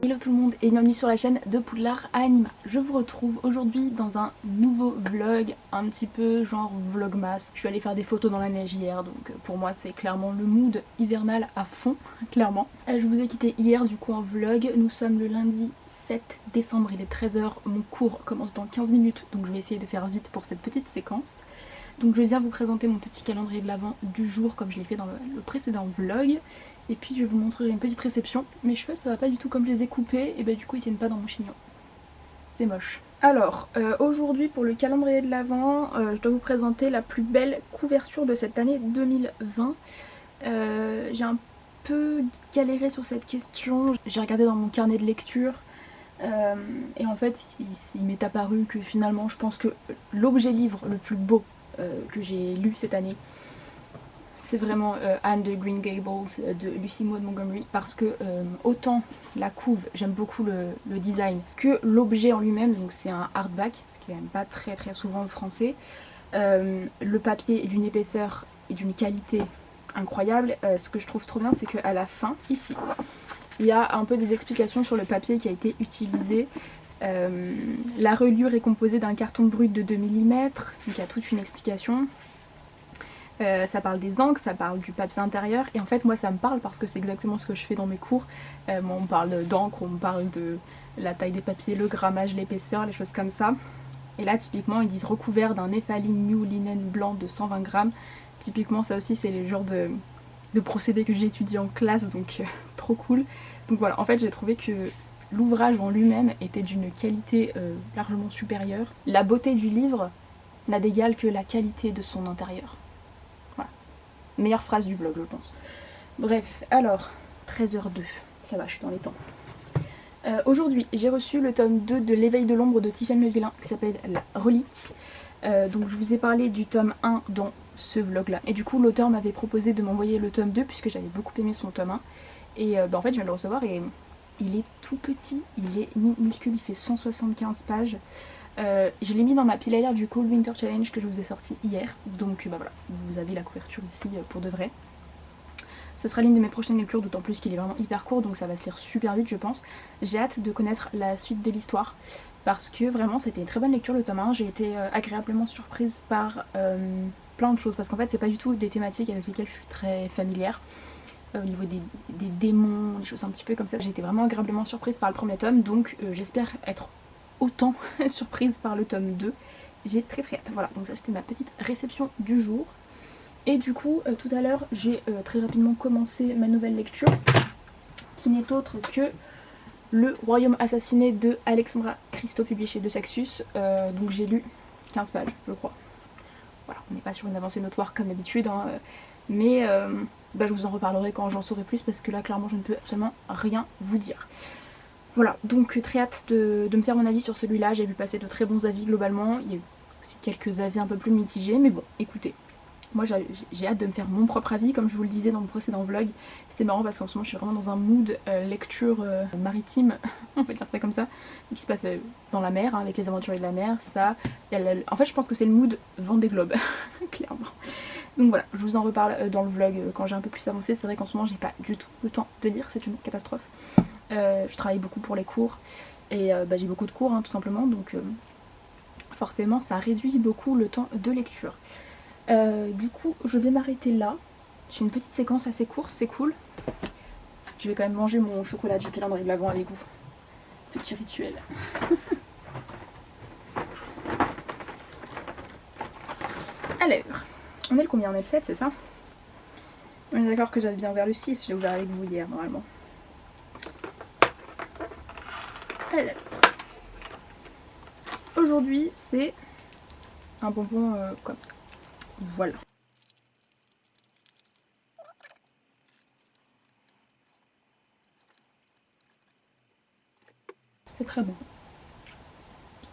Hello tout le monde et bienvenue sur la chaîne de Poudlard Anima. Je vous retrouve aujourd'hui dans un nouveau vlog, un petit peu genre vlogmas. Je suis allée faire des photos dans la neige hier, donc pour moi c'est clairement le mood hivernal à fond, clairement. Je vous ai quitté hier du coup en vlog, nous sommes le lundi 7 décembre, il est 13 h, mon cours commence dans 15 minutes, donc je vais essayer de faire vite pour cette petite séquence. Donc je viens vous présenter mon petit calendrier de l'Avent du jour comme je l'ai fait dans le précédent vlog. Et puis je vous montrerai une petite réception. Mes cheveux ça va pas du tout comme je les ai coupés et bah du coup ils tiennent pas dans mon chignon. C'est moche. Alors aujourd'hui pour le calendrier de l'Avent, je dois vous présenter la plus belle couverture de cette année 2020. J'ai un peu galéré sur cette question, j'ai regardé dans mon carnet de lecture et en fait il m'est apparu que finalement je pense que l'objet livre le plus beau que j'ai lu cette année, c'est vraiment Anne de Green Gables de Lucy Maud Montgomery, parce que autant la couve, j'aime beaucoup le design, que l'objet en lui-même, donc c'est un hardback, ce qui est quand même pas très souvent en français. Le papier est d'une épaisseur et d'une qualité incroyable. Ce que je trouve trop bien, c'est qu'à la fin, ici, il y a un peu des explications sur le papier qui a été utilisé. La reliure est composée d'un carton brut de 2 mm, donc il y a toute une explication. Ça parle des encres, ça parle du papier intérieur et en fait moi ça me parle parce que c'est exactement ce que je fais dans mes cours. Moi on me parle d'encre, on me parle de la taille des papiers, le grammage, l'épaisseur, les choses comme ça. Et là typiquement ils disent recouvert d'un Nephaline New Linen blanc de 120 grammes. Typiquement ça aussi c'est le genre de procédé que j'ai étudié en classe, donc trop cool. Donc voilà, en fait j'ai trouvé que l'ouvrage en lui-même était d'une qualité largement supérieure. La beauté du livre n'a d'égal que la qualité de son intérieur. Meilleure phrase du vlog je pense. Bref, alors 13h02, ça va, je suis dans les temps. Aujourd'hui j'ai reçu le tome 2 de L'éveil de l'ombre de Tiphaine Levillain qui s'appelle La Relique. Donc je vous ai parlé du tome 1 dans ce vlog là. Et du coup l'auteur m'avait proposé de m'envoyer le tome 2 puisque j'avais beaucoup aimé son tome 1. Et en fait je viens de le recevoir et il est tout petit, il est minuscule, il fait 175 pages. Je l'ai mis dans ma pile à lire du Cold Winter Challenge que je vous ai sorti hier, donc voilà, vous avez la couverture ici pour de vrai. Ce sera l'une de mes prochaines lectures, d'autant plus qu'il est vraiment hyper court, donc ça va se lire super vite je pense. J'ai hâte de connaître la suite de l'histoire, parce que vraiment c'était une très bonne lecture le tome 1, j'ai été agréablement surprise par plein de choses, parce qu'en fait c'est pas du tout des thématiques avec lesquelles je suis très familière. Au niveau des démons, des choses un petit peu comme ça, j'ai été vraiment agréablement surprise par le premier tome, donc j'espère être autant surprise par le tome 2. J'ai très hâte. Voilà, donc ça c'était ma petite réception du jour. Et du coup, tout à l'heure, j'ai très rapidement commencé ma nouvelle lecture, qui n'est autre que Le Royaume assassiné de Alexandra Christo, publié chez De Saxus. Donc j'ai lu 15 pages, je crois. Voilà, on n'est pas sur une avancée notoire comme d'habitude, hein, mais je vous en reparlerai quand j'en saurai plus, parce que là, clairement, je ne peux absolument rien vous dire. Voilà, donc très hâte de me faire mon avis sur celui-là, j'ai vu passer de très bons avis globalement, il y a eu aussi quelques avis un peu plus mitigés, mais bon, écoutez, moi j'ai hâte de me faire mon propre avis, comme je vous le disais dans le précédent vlog. C'est marrant parce qu'en ce moment je suis vraiment dans un mood lecture maritime, on peut dire ça comme ça, qui se passe dans la mer, hein, avec les aventuriers de la mer, ça, en fait je pense que c'est le mood Vendée Globe, clairement. Donc voilà, je vous en reparle dans le vlog quand j'ai un peu plus avancé. C'est vrai qu'en ce moment j'ai pas du tout le temps de lire, c'est une catastrophe. Je travaille beaucoup pour les cours et j'ai beaucoup de cours hein, tout simplement, donc forcément ça réduit beaucoup le temps de lecture. Du coup je vais m'arrêter là. J'ai une petite séquence assez courte, c'est cool. Je vais quand même manger mon chocolat du calendrier de l'Avent avec vous. Petit rituel. Alors, on est le combien? On est le 7, c'est ça? On est d'accord que j'avais bien ouvert le 6, j'ai ouvert avec vous hier normalement. Alors, aujourd'hui c'est un bonbon comme ça. Voilà. C'était très bon.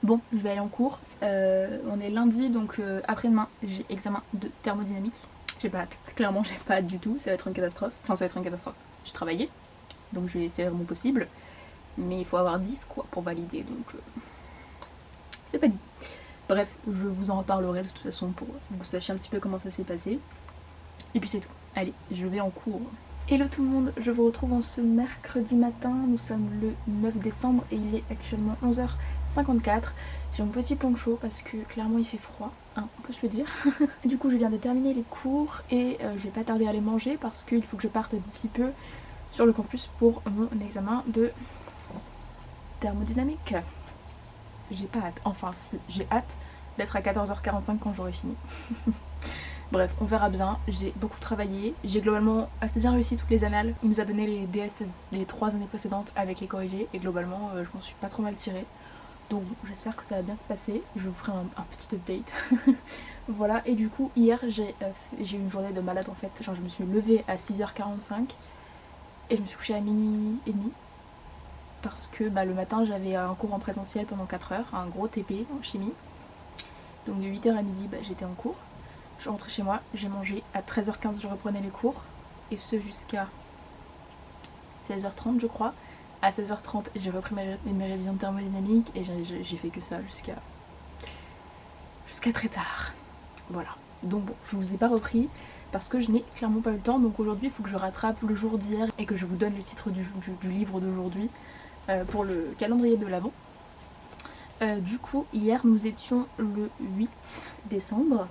Bon, je vais aller en cours. On est lundi, donc après-demain j'ai examen de thermodynamique. J'ai pas hâte, clairement j'ai pas hâte du tout, ça va être une catastrophe. Enfin ça va être une catastrophe. J'ai travaillé, donc je vais faire mon possible. Mais il faut avoir 10 quoi pour valider, donc c'est pas dit. Bref, je vous en reparlerai de toute façon pour que vous sachiez un petit peu comment ça s'est passé. Et puis c'est tout. Allez, je vais en cours Hello tout le monde, je vous retrouve en ce mercredi matin, nous sommes le 9 décembre et il est actuellement 11h54. J'ai mon petit poncho parce que clairement il fait froid, hein, on peut se le dire. Du coup je viens de terminer les cours et je vais pas tarder à aller manger parce qu'il faut que je parte d'ici peu sur le campus pour mon examen de thermodynamique. J'ai pas hâte, enfin si, j'ai hâte d'être à 14h45 quand j'aurai fini. Bref, on verra bien, j'ai beaucoup travaillé, j'ai globalement assez bien réussi toutes les annales. Il nous a donné les DS des 3 années précédentes avec les corrigés et globalement je m'en suis pas trop mal tirée. Donc j'espère que ça va bien se passer, je vous ferai un petit update. Voilà, et du coup hier j'ai eu une journée de malade en fait. Genre je me suis levée à 6h45 et je me suis couchée à minuit et demi. Parce que le matin j'avais un cours en présentiel pendant 4 heures, un gros TP en chimie. Donc de 8h à midi j'étais en cours. Je suis rentrée chez moi, j'ai mangé, à 13h15 je reprenais les cours, et ce jusqu'à 16h30 je crois. À 16h30 j'ai repris mes révisions de thermodynamique et j'ai fait que ça jusqu'à très tard. Voilà, donc bon, je vous ai pas repris parce que je n'ai clairement pas eu le temps, donc aujourd'hui il faut que je rattrape le jour d'hier et que je vous donne le titre du livre d'aujourd'hui pour le calendrier de l'Avent. Du coup, hier nous étions le 8 décembre.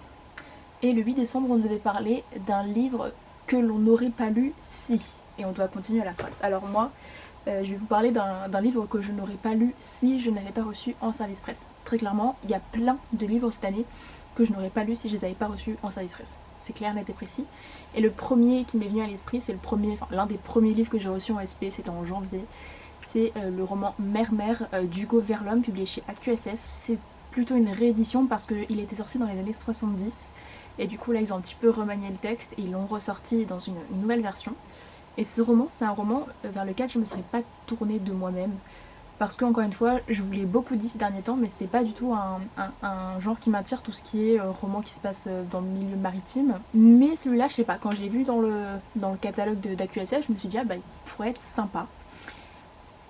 Et le 8 décembre, on devait parler d'un livre que l'on n'aurait pas lu si. Et on doit continuer à la phrase. Alors moi, je vais vous parler d'un livre que je n'aurais pas lu si je n'avais pas reçu en service presse. Très clairement, il y a plein de livres cette année que je n'aurais pas lu si je les avais pas reçus en service presse. C'est clair, net et précis. Et le premier qui m'est venu à l'esprit, c'est l'un des premiers livres que j'ai reçu en SP, c'était en janvier. C'est le roman Mère d'Hugo Verlhomme, publié chez ActuSF. C'est plutôt une réédition parce qu'il était sorti dans les années 70. Et du coup là ils ont un petit peu remanié le texte et ils l'ont ressorti dans une nouvelle version. Et ce roman, c'est un roman vers lequel je ne me serais pas tournée de moi-même. Parce que encore une fois, je vous l'ai beaucoup dit ces derniers temps, mais c'est pas du tout un genre qui m'attire, tout ce qui est roman qui se passe dans le milieu maritime. Mais celui-là, je sais pas, quand je l'ai vu dans le catalogue d'ActuSF, je me suis dit il pourrait être sympa.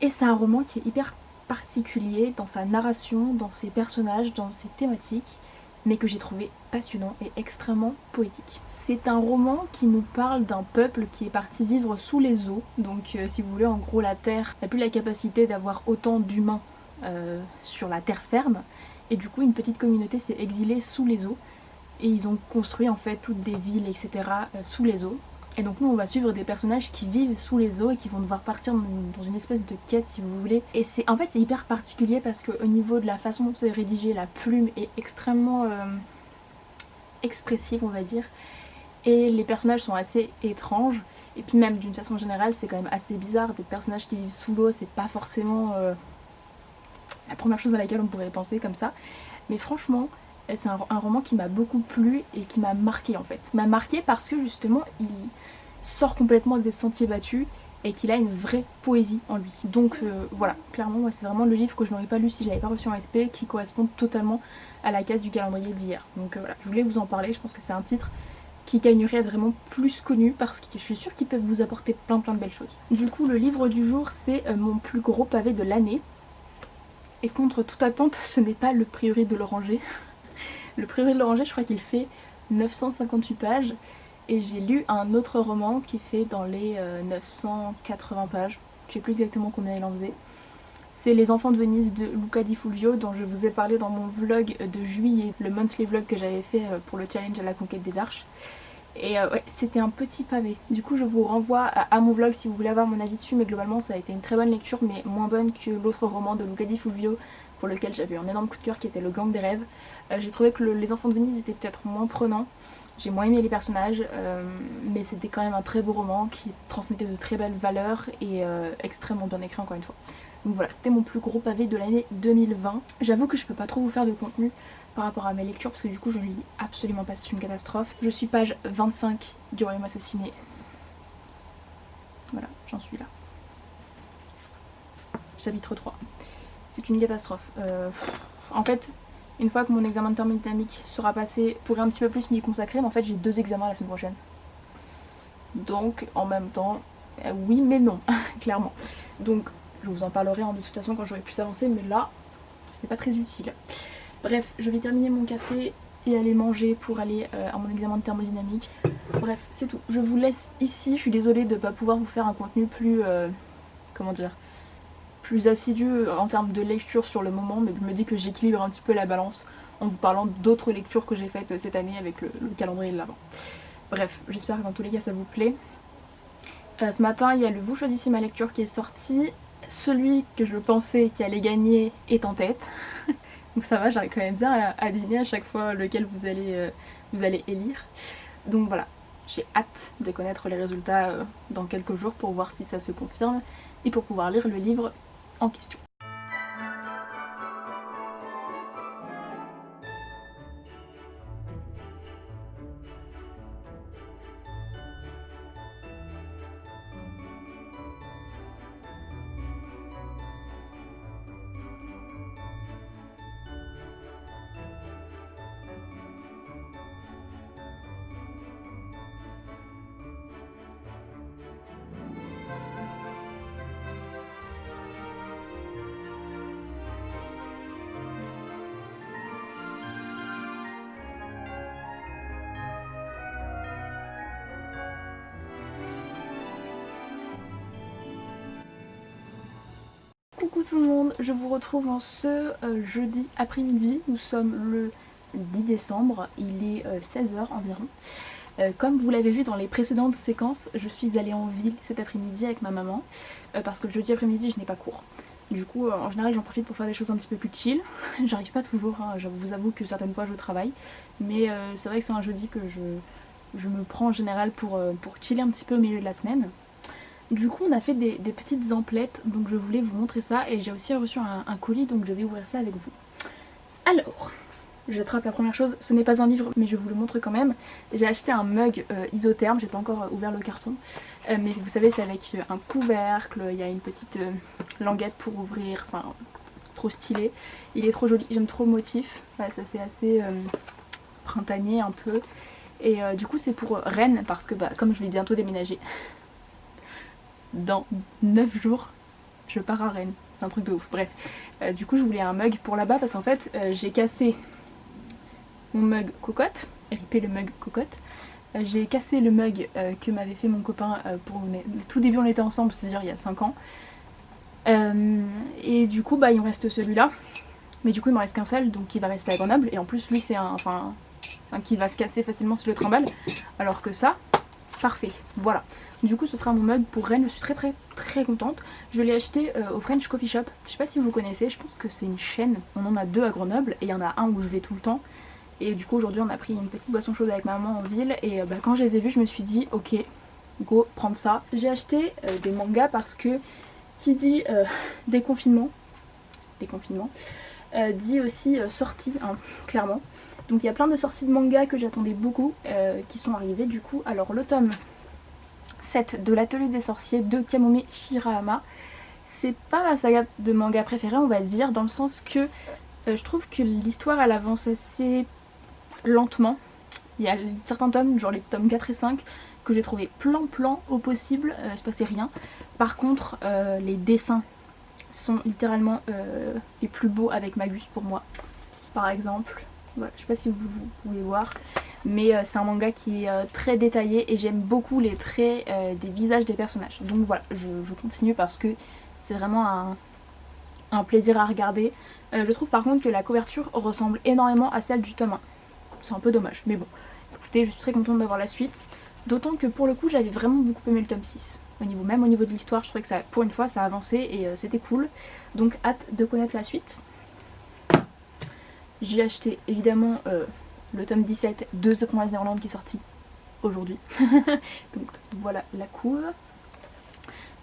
Et c'est un roman qui est hyper particulier dans sa narration, dans ses personnages, dans ses thématiques, mais que j'ai trouvé passionnant et extrêmement poétique. C'est un roman qui nous parle d'un peuple qui est parti vivre sous les eaux, donc si vous voulez, en gros la Terre n'a plus la capacité d'avoir autant d'humains sur la terre ferme, et du coup une petite communauté s'est exilée sous les eaux, et ils ont construit en fait toutes des villes, etc. Sous les eaux. Et donc nous on va suivre des personnages qui vivent sous les eaux et qui vont devoir partir dans une espèce de quête si vous voulez. Et c'est hyper particulier parce qu'au niveau de la façon dont c'est rédigé, la plume est extrêmement expressive on va dire. Et les personnages sont assez étranges. Et puis même d'une façon générale c'est quand même assez bizarre. Des personnages qui vivent sous l'eau, c'est pas forcément la première chose à laquelle on pourrait penser comme ça. Mais franchement c'est un roman qui m'a beaucoup plu et qui m'a marqué en fait. M'a marqué parce que justement il sort complètement des sentiers battus et qu'il a une vraie poésie en lui. Donc voilà, clairement moi c'est vraiment le livre que je n'aurais pas lu si je l'avais pas reçu en SP, qui correspond totalement à la case du calendrier d'hier. Donc voilà, je voulais vous en parler, je pense que c'est un titre qui gagnerait à être vraiment plus connu parce que je suis sûre qu'ils peuvent vous apporter plein de belles choses. Du coup le livre du jour c'est mon plus gros pavé de l'année. Et contre toute attente, ce n'est pas Le Prieuré de l'Oranger. Le Prieuré de l'Oranger, je crois qu'il fait 958 pages. Et j'ai lu un autre roman qui fait dans les 980 pages. Je sais plus exactement combien il en faisait. C'est Les Enfants de Venise de Luca Di Fulvio, dont je vous ai parlé dans mon vlog de juillet, le monthly vlog que j'avais fait pour le challenge à la conquête des arches. Et ouais, c'était un petit pavé. Du coup je vous renvoie à mon vlog si vous voulez avoir mon avis dessus, mais globalement ça a été une très bonne lecture, mais moins bonne que l'autre roman de Luca Di Fulvio pour lequel j'avais un énorme coup de cœur qui était Le Gang des Rêves. J'ai trouvé que Les Enfants de Venise était peut-être moins prenant. J'ai moins aimé les personnages, mais c'était quand même un très beau roman qui transmettait de très belles valeurs et extrêmement bien écrit encore une fois. Donc voilà, c'était mon plus gros pavé de l'année 2020. J'avoue que je peux pas trop vous faire de contenu par rapport à mes lectures parce que du coup je ne lis absolument pas, c'est une catastrophe. Je suis page 25 du Royaume assassiné. Voilà, j'en suis là. Chapitre 3. C'est une catastrophe. En fait, une fois que mon examen de thermodynamique sera passé, je pourrai un petit peu plus m'y consacrer, mais en fait j'ai 2 examens la semaine prochaine. Donc en même temps, oui mais non, clairement. Donc je vous en parlerai de toute façon quand j'aurai plus avancé, mais là, ce n'est pas très utile. Bref, je vais terminer mon café et aller manger pour aller à mon examen de thermodynamique. Bref, c'est tout. Je vous laisse ici. Je suis désolée de ne pas pouvoir vous faire un contenu plus... comment dire, plus assidu en termes de lecture sur le moment, mais je me dis que j'équilibre un petit peu la balance en vous parlant d'autres lectures que j'ai faites cette année avec le calendrier de l'Avent. Bref, j'espère que dans tous les cas ça vous plaît. Ce matin, il y a le Vous choisissez ma lecture qui est sorti. Celui que je pensais qui allait gagner est en tête. Donc ça va, j'arrive quand même bien à deviner à chaque fois lequel vous allez élire. Donc voilà, j'ai hâte de connaître les résultats dans quelques jours pour voir si ça se confirme et pour pouvoir lire le livre en question. Coucou tout le monde, je vous retrouve en ce jeudi après-midi. Nous sommes le 10 décembre, il est 16h environ. Comme vous l'avez vu dans les précédentes séquences, je suis allée en ville cet après-midi avec ma maman parce que le jeudi après-midi je n'ai pas cours. Du coup en général j'en profite pour faire des choses un petit peu plus chill. J'arrive pas toujours, hein. Je vous avoue que certaines fois je travaille, mais c'est vrai que c'est un jeudi que je me prends en général pour chiller un petit peu au milieu de la semaine. Du coup on a fait des petites emplettes, donc je voulais vous montrer ça et j'ai aussi reçu un colis, donc je vais ouvrir ça avec vous. Alors, j'attrape la première chose, ce n'est pas un livre mais je vous le montre quand même. J'ai acheté un mug isotherme, j'ai pas encore ouvert le carton, mais vous savez c'est avec un couvercle, il y a une petite languette pour ouvrir, enfin trop stylé. Il est trop joli, j'aime trop le motif, ouais, ça fait assez printanier un peu. Et du coup c'est pour Rennes parce que comme je vais bientôt déménager, dans 9 jours je pars à Rennes, c'est un truc de ouf, bref. Du coup je voulais un mug pour là-bas parce qu'en fait j'ai cassé mon mug cocotte, RIP le mug cocotte. J'ai cassé le mug que m'avait fait mon copain pour le tout début on était ensemble, c'est-à-dire il y a 5 ans. Et du coup il me reste celui-là, mais du coup il me reste qu'un seul, donc il va rester à Grenoble. Et en plus lui c'est un qui va se casser facilement si je le trimballe, alors que ça, parfait, voilà. Du coup ce sera mon mug pour Rennes, je suis très contente. Je l'ai acheté au French Coffee Shop, je sais pas si vous connaissez, je pense que c'est une chaîne, on en a 2 à Grenoble et il y en a un où je vais tout le temps. Et du coup aujourd'hui on a pris une petite boisson chaude avec maman en ville et quand je les ai vus je me suis dit ok, go prendre ça. J'ai acheté des mangas parce que qui dit déconfinement dit aussi sortie, hein, clairement. Donc il y a plein de sorties de mangas que j'attendais beaucoup qui sont arrivées du coup. Alors le tome 7 de l'Atelier des Sorciers de Kamome Shirahama, c'est pas ma saga de manga préférée on va dire, dans le sens que je trouve que l'histoire elle avance assez lentement. Il y a certains tomes, genre les tomes 4 et 5, que j'ai trouvé plan au possible, il se passait rien. Par contre les dessins sont littéralement les plus beaux avec Magus pour moi. Par exemple, voilà, je sais pas si vous pouvez voir, mais c'est un manga qui est très détaillé et j'aime beaucoup les traits des visages des personnages. Donc voilà, je continue parce que c'est vraiment un plaisir à regarder. Je trouve par contre que la couverture ressemble énormément à celle du tome 1. C'est un peu dommage, mais bon. Écoutez, je suis très contente d'avoir la suite. D'autant que pour le coup, j'avais vraiment beaucoup aimé le tome 6. Même au niveau de l'histoire, je trouvais que ça, pour une fois, ça avançait et c'était cool. Donc hâte de connaître la suite. J'ai acheté évidemment le tome 17 de The Promised Neverland qui est sorti aujourd'hui. Donc voilà la couve.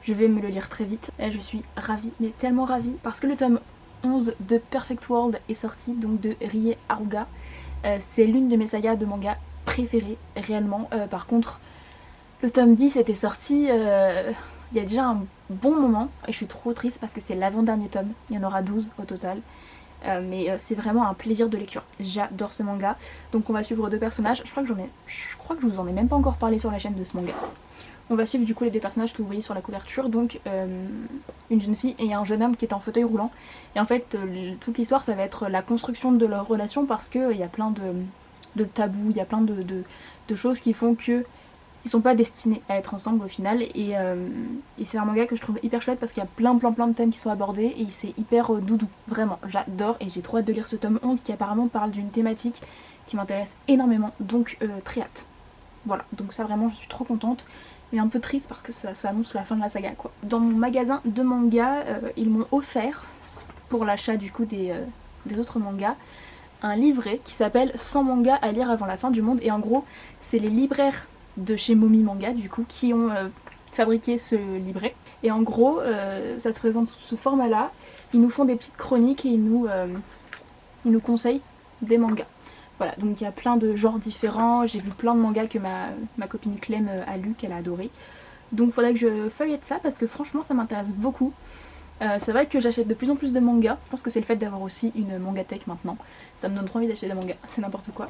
Je vais me le lire très vite. Et je suis ravie, mais tellement ravie, parce que le tome 11 de Perfect World est sorti, donc de Rie Haruga. C'est l'une de mes sagas de manga préférées, réellement. Par contre, le tome 10 était sorti il y a déjà un bon moment, et je suis trop triste parce que c'est l'avant-dernier tome. Il y en aura 12 au total. Mais c'est vraiment un plaisir de lecture. J'adore ce manga. Donc on va suivre 2 personnages. Je crois que je vous en ai même pas encore parlé sur la chaîne de ce manga. On va suivre du coup les 2 personnages que vous voyez sur la couverture. Donc une jeune fille et un jeune homme qui est en fauteuil roulant. Et en fait toute l'histoire ça va être la construction de leur relation parce qu'il y a plein de tabous, il y a plein de choses qui font que ils sont pas destinés à être ensemble au final. Et c'est un manga que je trouve hyper chouette parce qu'il y a plein de thèmes qui sont abordés et c'est hyper doudou. Vraiment, j'adore et j'ai trop hâte de lire ce tome 11 qui apparemment parle d'une thématique qui m'intéresse énormément. Donc très hâte. Voilà, donc ça vraiment je suis trop contente. Mais un peu triste parce que ça annonce la fin de la saga quoi. Dans mon magasin de manga, ils m'ont offert, pour l'achat du coup des autres mangas, un livret qui s'appelle 100 mangas à lire avant la fin du monde. Et en gros, c'est les libraires de chez Momi Manga du coup qui ont fabriqué ce livret. Et en gros, ça se présente sous ce format là. Ils nous font des petites chroniques et ils nous conseillent des mangas. Voilà, donc il y a plein de genres différents, j'ai vu plein de mangas que ma copine Clem a lu, qu'elle a adoré. Donc il faudrait que je feuillette ça parce que franchement ça m'intéresse beaucoup. C'est vrai que j'achète de plus en plus de mangas, je pense que c'est le fait d'avoir aussi une mangatech maintenant. Ça me donne trop envie d'acheter des mangas, c'est n'importe quoi.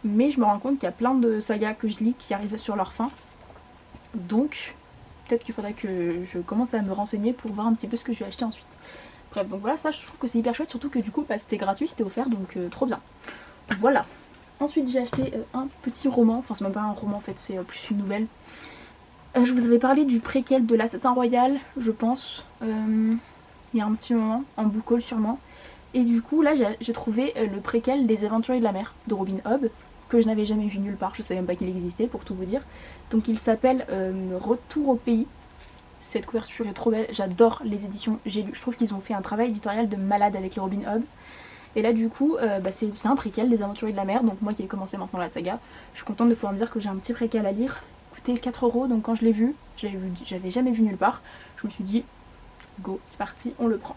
Mais je me rends compte qu'il y a plein de sagas que je lis qui arrivent sur leur fin. Donc peut-être qu'il faudrait que je commence à me renseigner pour voir un petit peu ce que je vais acheter ensuite. Bref, donc voilà, ça je trouve que c'est hyper chouette, surtout que du coup c'était gratuit, c'était offert, donc trop bien. Voilà. Ensuite j'ai acheté un petit roman, enfin c'est même pas un roman en fait, c'est plus une nouvelle. Je vous avais parlé du préquel de l'Assassin Royal, je pense, il y a un petit moment, en book haul sûrement. Et du coup là j'ai trouvé le préquel des Aventuriers de la Mer de Robin Hobb, que je n'avais jamais vu nulle part, je savais même pas qu'il existait pour tout vous dire. Donc il s'appelle Retour au pays. Cette couverture est trop belle, j'adore les éditions J'ai lu, je trouve qu'ils ont fait un travail éditorial de malade avec les Robin Hobb. Et là du coup c'est un préquel des Aventuriers de la Mer, donc moi qui ai commencé maintenant la saga, je suis contente de pouvoir me dire que j'ai un petit préquel à lire. Coûtait 4 €, donc quand je l'ai vu, j'avais jamais vu nulle part, je me suis dit go, c'est parti, on le prend.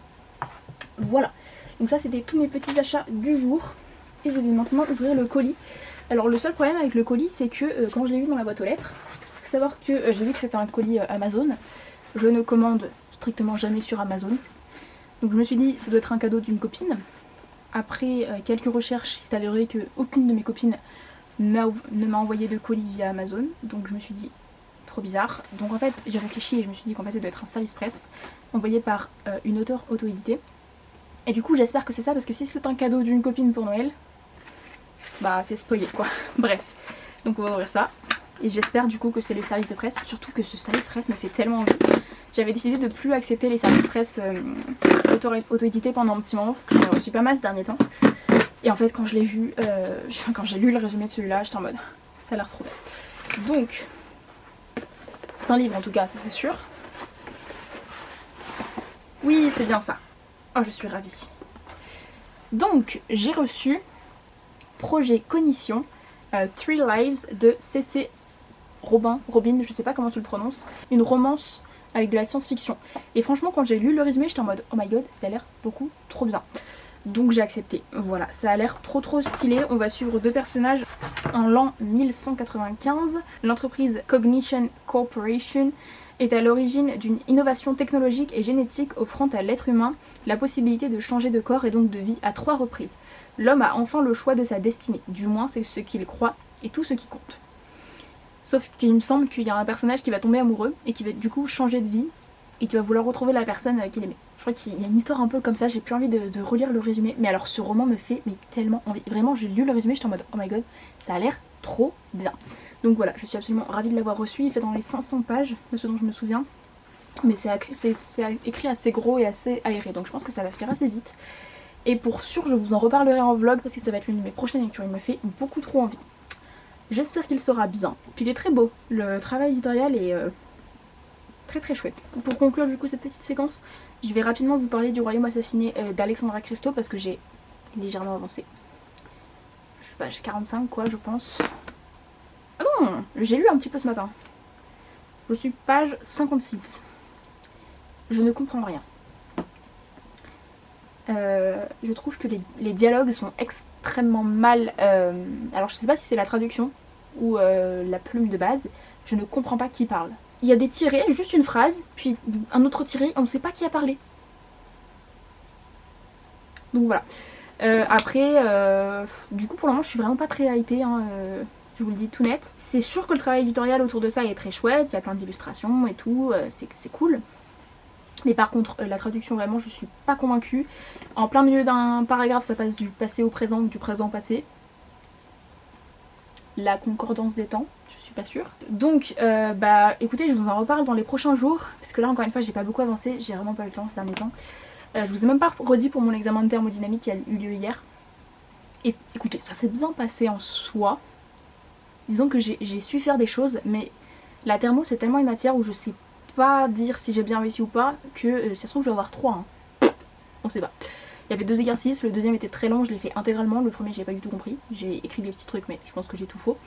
Voilà, donc ça c'était tous mes petits achats du jour, et je vais maintenant ouvrir le colis. Alors le seul problème avec le colis c'est que quand je l'ai vu dans la boîte aux lettres, il faut savoir que j'ai vu que c'était un colis Amazon, je ne commande strictement jamais sur Amazon, donc je me suis dit ça doit être un cadeau d'une copine. Après quelques recherches, il s'est avéré qu'aucune de mes copines ne m'a envoyé de colis via Amazon, donc je me suis dit trop bizarre. Donc en fait j'ai réfléchi et je me suis dit qu'en fait ça doit être un service presse envoyé par une auteure auto-éditée. Et du coup j'espère que c'est ça parce que si c'est un cadeau d'une copine pour Noël, bah c'est spoilé quoi. Bref, donc on va ouvrir ça. Et j'espère du coup que c'est le service de presse, surtout que ce service presse me fait tellement envie. J'avais décidé de plus accepter les services presse auto-édités pendant un petit moment parce que j'en ai reçu pas mal ces derniers temps. Et en fait quand je l'ai vu, quand j'ai lu le résumé de celui-là, j'étais en mode ça a l'air trop belle. Donc c'est un livre en tout cas, ça c'est sûr. Oui c'est bien ça. Oh je suis ravie. Donc j'ai reçu Projet Cognition, Three Lives de C.C. Robin, je sais pas comment tu le prononces, une romance avec de la science-fiction. Et franchement quand j'ai lu le résumé j'étais en mode oh my god ça a l'air beaucoup trop bien. Donc j'ai accepté, voilà, ça a l'air trop stylé. On va suivre deux personnages en l'an 1195. L'entreprise Cognition Corporation est à l'origine d'une innovation technologique et génétique offrant à l'être humain la possibilité de changer de corps et donc de vie à 3 reprises. L'homme a enfin le choix de sa destinée, du moins c'est ce qu'il croit et tout ce qui compte. Sauf qu'il me semble qu'il y a un personnage qui va tomber amoureux et qui va du coup changer de vie et qui va vouloir retrouver la personne qu'il aimait. Je crois qu'il y a une histoire un peu comme ça, j'ai plus envie de relire le résumé. Mais alors ce roman me fait tellement envie. Vraiment j'ai lu le résumé, j'étais en mode oh my god, ça a l'air trop bien. Donc voilà, je suis absolument ravie de l'avoir reçu. Il fait dans les 500 pages de ce dont je me souviens. Mais c'est écrit assez gros et assez aéré, donc je pense que ça va se faire assez vite. Et pour sûr je vous en reparlerai en vlog parce que ça va être l'une de mes prochaines lectures, il me fait beaucoup trop envie. J'espère qu'il sera bien. Puis il est très beau, le travail éditorial est très chouette. Pour conclure du coup cette petite séquence, je vais rapidement vous parler du Royaume assassiné d'Alexandra Christo parce que j'ai légèrement avancé. Je suis page 45 quoi je pense. Ah non, j'ai lu un petit peu ce matin. Je suis page 56. Je ne comprends rien. Je trouve que les dialogues sont extrêmement mal... alors je sais pas si c'est la traduction ou la plume de base. Je ne comprends pas qui parle. Il y a des tirés, juste une phrase, puis un autre tiré, on ne sait pas qui a parlé. Donc voilà. Après, du coup pour le moment je suis vraiment pas très hypée, hein, je vous le dis tout net. C'est sûr que le travail éditorial autour de ça est très chouette, il y a plein d'illustrations et tout, c'est cool. Mais par contre la traduction vraiment je suis pas convaincue. En plein milieu d'un paragraphe ça passe du passé au présent ou du présent au passé. la concordance des temps, je suis pas sûre. Donc bah écoutez, je vous en reparle dans les prochains jours, parce que là encore une fois j'ai pas beaucoup avancé, j'ai vraiment pas eu le temps ces derniers temps. Je vous ai même pas redit pour mon examen de thermodynamique qui a eu lieu hier. Et écoutez, ça s'est bien passé en soi. Disons que j'ai su faire des choses, mais la thermo c'est tellement une matière où je sais pas dire si j'ai bien réussi ou pas, que ça se trouve je vais avoir 3. Hein. On sait pas. Il y avait 2 exercices, le deuxième était très long, je l'ai fait intégralement, le premier j'ai pas du tout compris. J'ai écrit des petits trucs mais je pense que j'ai tout faux.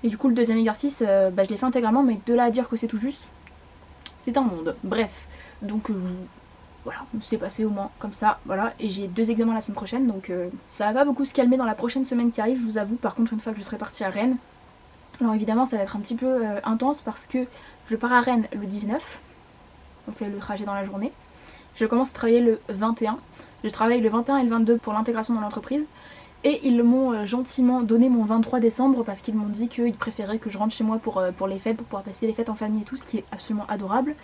Et du coup le deuxième exercice, bah, je l'ai fait intégralement, mais de là à dire que c'est tout juste, c'est un monde. Bref, donc voilà, c'est passé au moins comme ça, voilà. Et j'ai 2 examens la semaine prochaine, donc ça va pas beaucoup se calmer dans la prochaine semaine qui arrive, je vous avoue. Par contre, une fois que je serai partie à Rennes, alors évidemment ça va être un petit peu intense parce que je pars à Rennes le 19, on fait le trajet dans la journée. Je commence à travailler le 21, je travaille le 21 et le 22 pour l'intégration dans l'entreprise. Et ils m'ont gentiment donné mon 23 décembre parce qu'ils m'ont dit qu'ils préféraient que je rentre chez moi pour les fêtes, pour pouvoir passer les fêtes en famille et tout, ce qui est absolument adorable.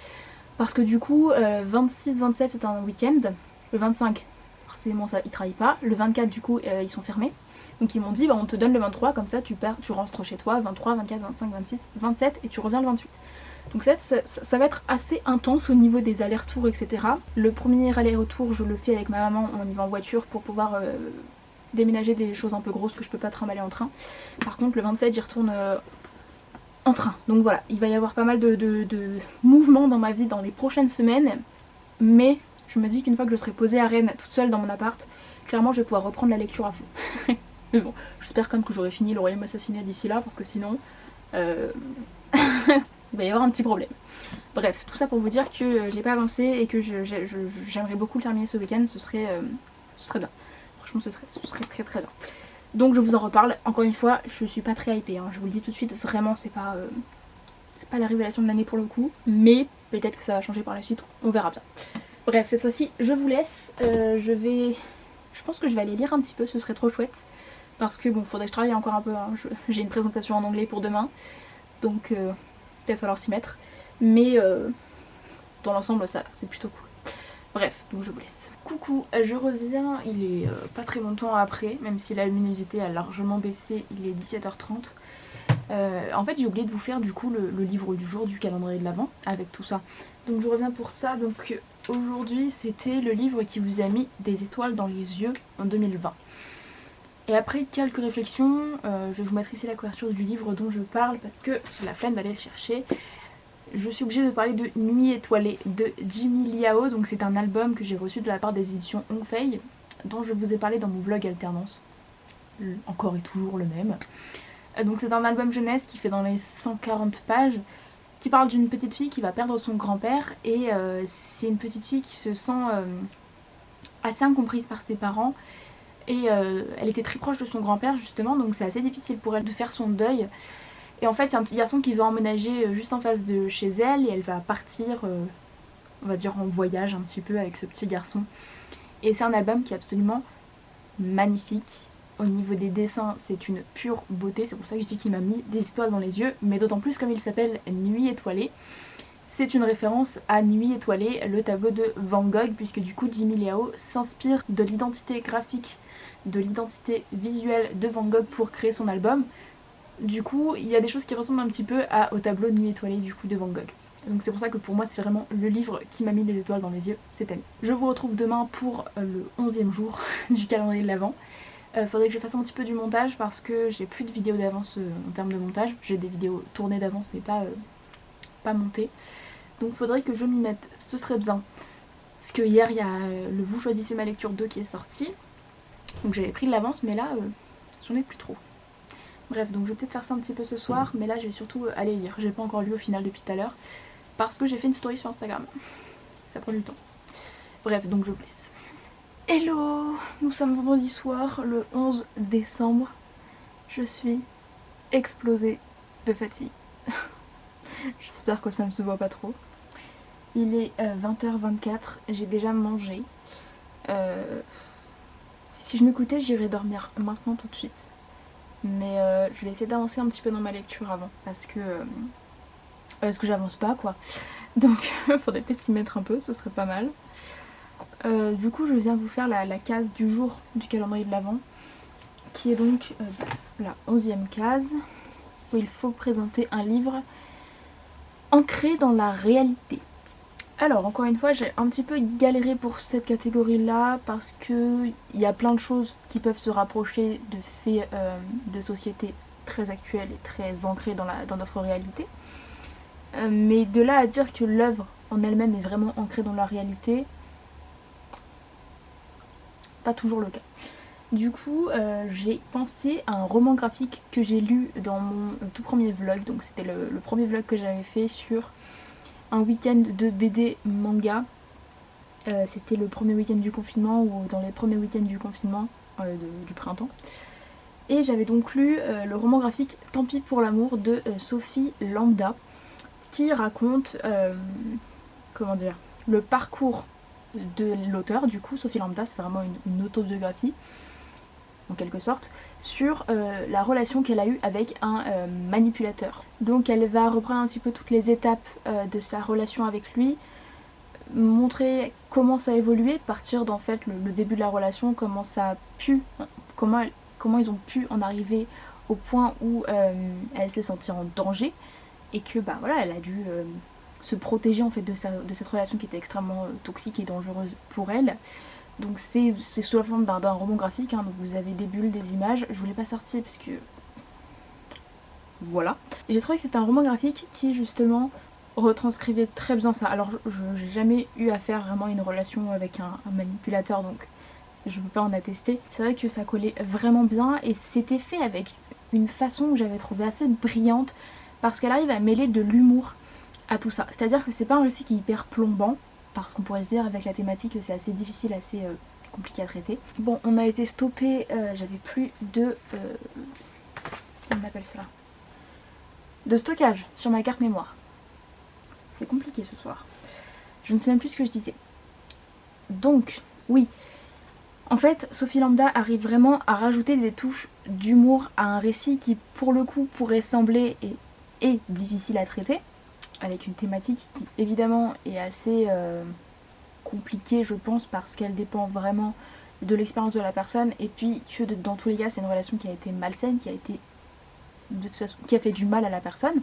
Parce que du coup, 26-27 c'est un week-end, le 25 forcément ça ils travaillent pas, le 24 du coup ils sont fermés. Donc ils m'ont dit bah, on te donne le 23, comme ça tu rentres chez toi, 23, 24, 25, 26, 27 et tu reviens le 28. Donc ça va être assez intense au niveau des allers-retours, etc. Le premier aller-retour je le fais avec ma maman, on y va en voiture pour pouvoir déménager des choses un peu grosses que je peux pas trimballer en train. Par contre le 27 j'y retourne en train. Donc voilà, il va y avoir pas mal de mouvements dans ma vie dans les prochaines semaines. Mais je me dis qu'une fois que je serai posée à Rennes toute seule dans mon appart, clairement je vais pouvoir reprendre la lecture à fond. Mais bon, j'espère quand même que j'aurai fini le Royaume assassiné d'ici là, parce que sinon il va y avoir un petit problème. Bref, tout ça pour vous dire que j'ai pas avancé et que j'aimerais beaucoup le terminer ce week-end, ce serait bien. Franchement ce serait très très bien. Donc je vous en reparle, encore une fois, je suis pas très hypée, hein. Je vous le dis tout de suite, vraiment c'est pas la révélation de l'année pour le coup, mais peut-être que ça va changer par la suite, on verra bien. Bref, cette fois-ci je vous laisse, je pense que je vais aller lire un petit peu, ce serait trop chouette, parce que bon, faudrait que je travaille encore un peu, hein. J'ai une présentation en anglais pour demain, donc peut-être falloir s'y mettre, mais dans l'ensemble ça c'est plutôt cool. Bref, donc je vous laisse. Coucou, je reviens, il est pas très longtemps après, même si la luminosité a largement baissé, il est 17h30. En fait j'ai oublié de vous faire du coup le livre du jour du calendrier de l'Avent avec tout ça. Donc je reviens pour ça, donc aujourd'hui c'était le livre qui vous a mis des étoiles dans les yeux en 2020. Et après quelques réflexions, je vais vous mettre ici la couverture du livre dont je parle parce que j'ai la flemme d'aller le chercher. Je suis obligée de parler de Nuit étoilée de Jimmy Liao, donc c'est un album que j'ai reçu de la part des éditions Hongfei, dont je vous ai parlé dans mon vlog alternance, encore et toujours le même. Donc c'est un album jeunesse qui fait dans les 140 pages, qui parle d'une petite fille qui va perdre son grand-père, et c'est une petite fille qui se sent assez incomprise par ses parents, et elle était très proche de son grand-père justement, donc c'est assez difficile pour elle de faire son deuil. Et en fait, c'est un petit garçon qui veut emménager juste en face de chez elle et elle va partir, on va dire, en voyage un petit peu avec ce petit garçon. Et c'est un album qui est absolument magnifique. Au niveau des dessins, c'est une pure beauté. C'est pour ça que je dis qu'il m'a mis des étoiles dans les yeux. Mais d'autant plus comme il s'appelle Nuit étoilée. C'est une référence à Nuit étoilée, le tableau de Van Gogh, puisque du coup Jimmy Liao s'inspire de l'identité graphique, de l'identité visuelle de Van Gogh pour créer son album. Du coup, il y a des choses qui ressemblent un petit peu au tableau de Nuit étoilée du coup de Van Gogh. Donc c'est pour ça que pour moi c'est vraiment le livre qui m'a mis des étoiles dans les yeux cette année. Je vous retrouve demain pour le 11e jour du calendrier de l'Avent. Faudrait que je fasse un petit peu du montage parce que j'ai plus de vidéos d'avance en termes de montage. J'ai des vidéos tournées d'avance mais pas montées. Donc faudrait que je m'y mette, ce serait bien. Parce que hier il y a le Vous choisissez ma lecture 2 qui est sorti. Donc j'avais pris de l'avance mais là j'en ai plus trop. Bref, donc je vais peut-être faire ça un petit peu ce soir, mais là je vais surtout aller lire. J'ai pas encore lu au final depuis tout à l'heure, parce que j'ai fait une story sur Instagram. Ça prend du temps. Bref, donc je vous laisse. Hello! Nous sommes vendredi soir, le 11 décembre. Je suis explosée de fatigue. J'espère que ça ne se voit pas trop. Il est 20h24, j'ai déjà mangé. Si je m'écoutais, j'irais dormir maintenant tout de suite. Mais je vais essayer d'avancer un petit peu dans ma lecture avant parce que j'avance pas quoi. Donc faudrait peut-être s'y mettre un peu, ce serait pas mal. Du coup je viens vous faire la case du jour du calendrier de l'Avent qui est donc la 11e case, où il faut présenter un livre ancré dans la réalité. Alors encore une fois, j'ai un petit peu galéré pour cette catégorie là parce que il y a plein de choses qui peuvent se rapprocher de faits de société très actuels et très ancrés dans notre réalité. Mais de là à dire que l'œuvre en elle-même est vraiment ancrée dans la réalité, pas toujours le cas. Du coup, j'ai pensé à un roman graphique que j'ai lu dans mon tout premier vlog. Donc c'était le premier vlog que j'avais fait sur un week-end de BD manga. C'était le premier week-end du confinement ou dans les premiers week-ends du confinement du printemps. Et j'avais donc lu le roman graphique Tant pis pour l'amour de Sophie Lambda, qui raconte comment dire, le parcours de l'auteur. Du coup, Sophie Lambda, c'est vraiment une autobiographie en quelque sorte, sur la relation qu'elle a eue avec un manipulateur. Donc elle va reprendre un petit peu toutes les étapes de sa relation avec lui, montrer comment ça a évolué, partir d'en fait le début de la relation, comment ça a pu, comment ils ont pu en arriver au point où elle s'est sentie en danger et que bah voilà, elle a dû se protéger en fait de cette relation qui était extrêmement toxique et dangereuse pour elle. Donc c'est sous la forme d'un roman graphique, hein, donc vous avez des bulles, des images. Je vous l'ai pas sorti parce que voilà. J'ai trouvé que c'était un roman graphique qui justement retranscrivait très bien ça. Alors je n'ai jamais eu à faire vraiment une relation avec un manipulateur, donc je peux pas en attester. C'est vrai que ça collait vraiment bien et c'était fait avec une façon que j'avais trouvé assez brillante parce qu'elle arrive à mêler de l'humour à tout ça. C'est-à-dire que c'est pas un récit qui est hyper plombant, parce qu'on pourrait se dire avec la thématique que c'est assez difficile, assez compliqué à traiter. Bon, on a été stoppé, j'avais plus de... comment on appelle ça, de stockage sur ma carte mémoire. C'est compliqué ce soir. Je ne sais même plus ce que je disais. Donc, oui. En fait, Sophie Lambda arrive vraiment à rajouter des touches d'humour à un récit qui, pour le coup, pourrait sembler et est difficile à traiter, avec une thématique qui évidemment est assez compliquée je pense parce qu'elle dépend vraiment de l'expérience de la personne et puis que dans tous les cas c'est une relation qui a été malsaine, qui a fait du mal à la personne.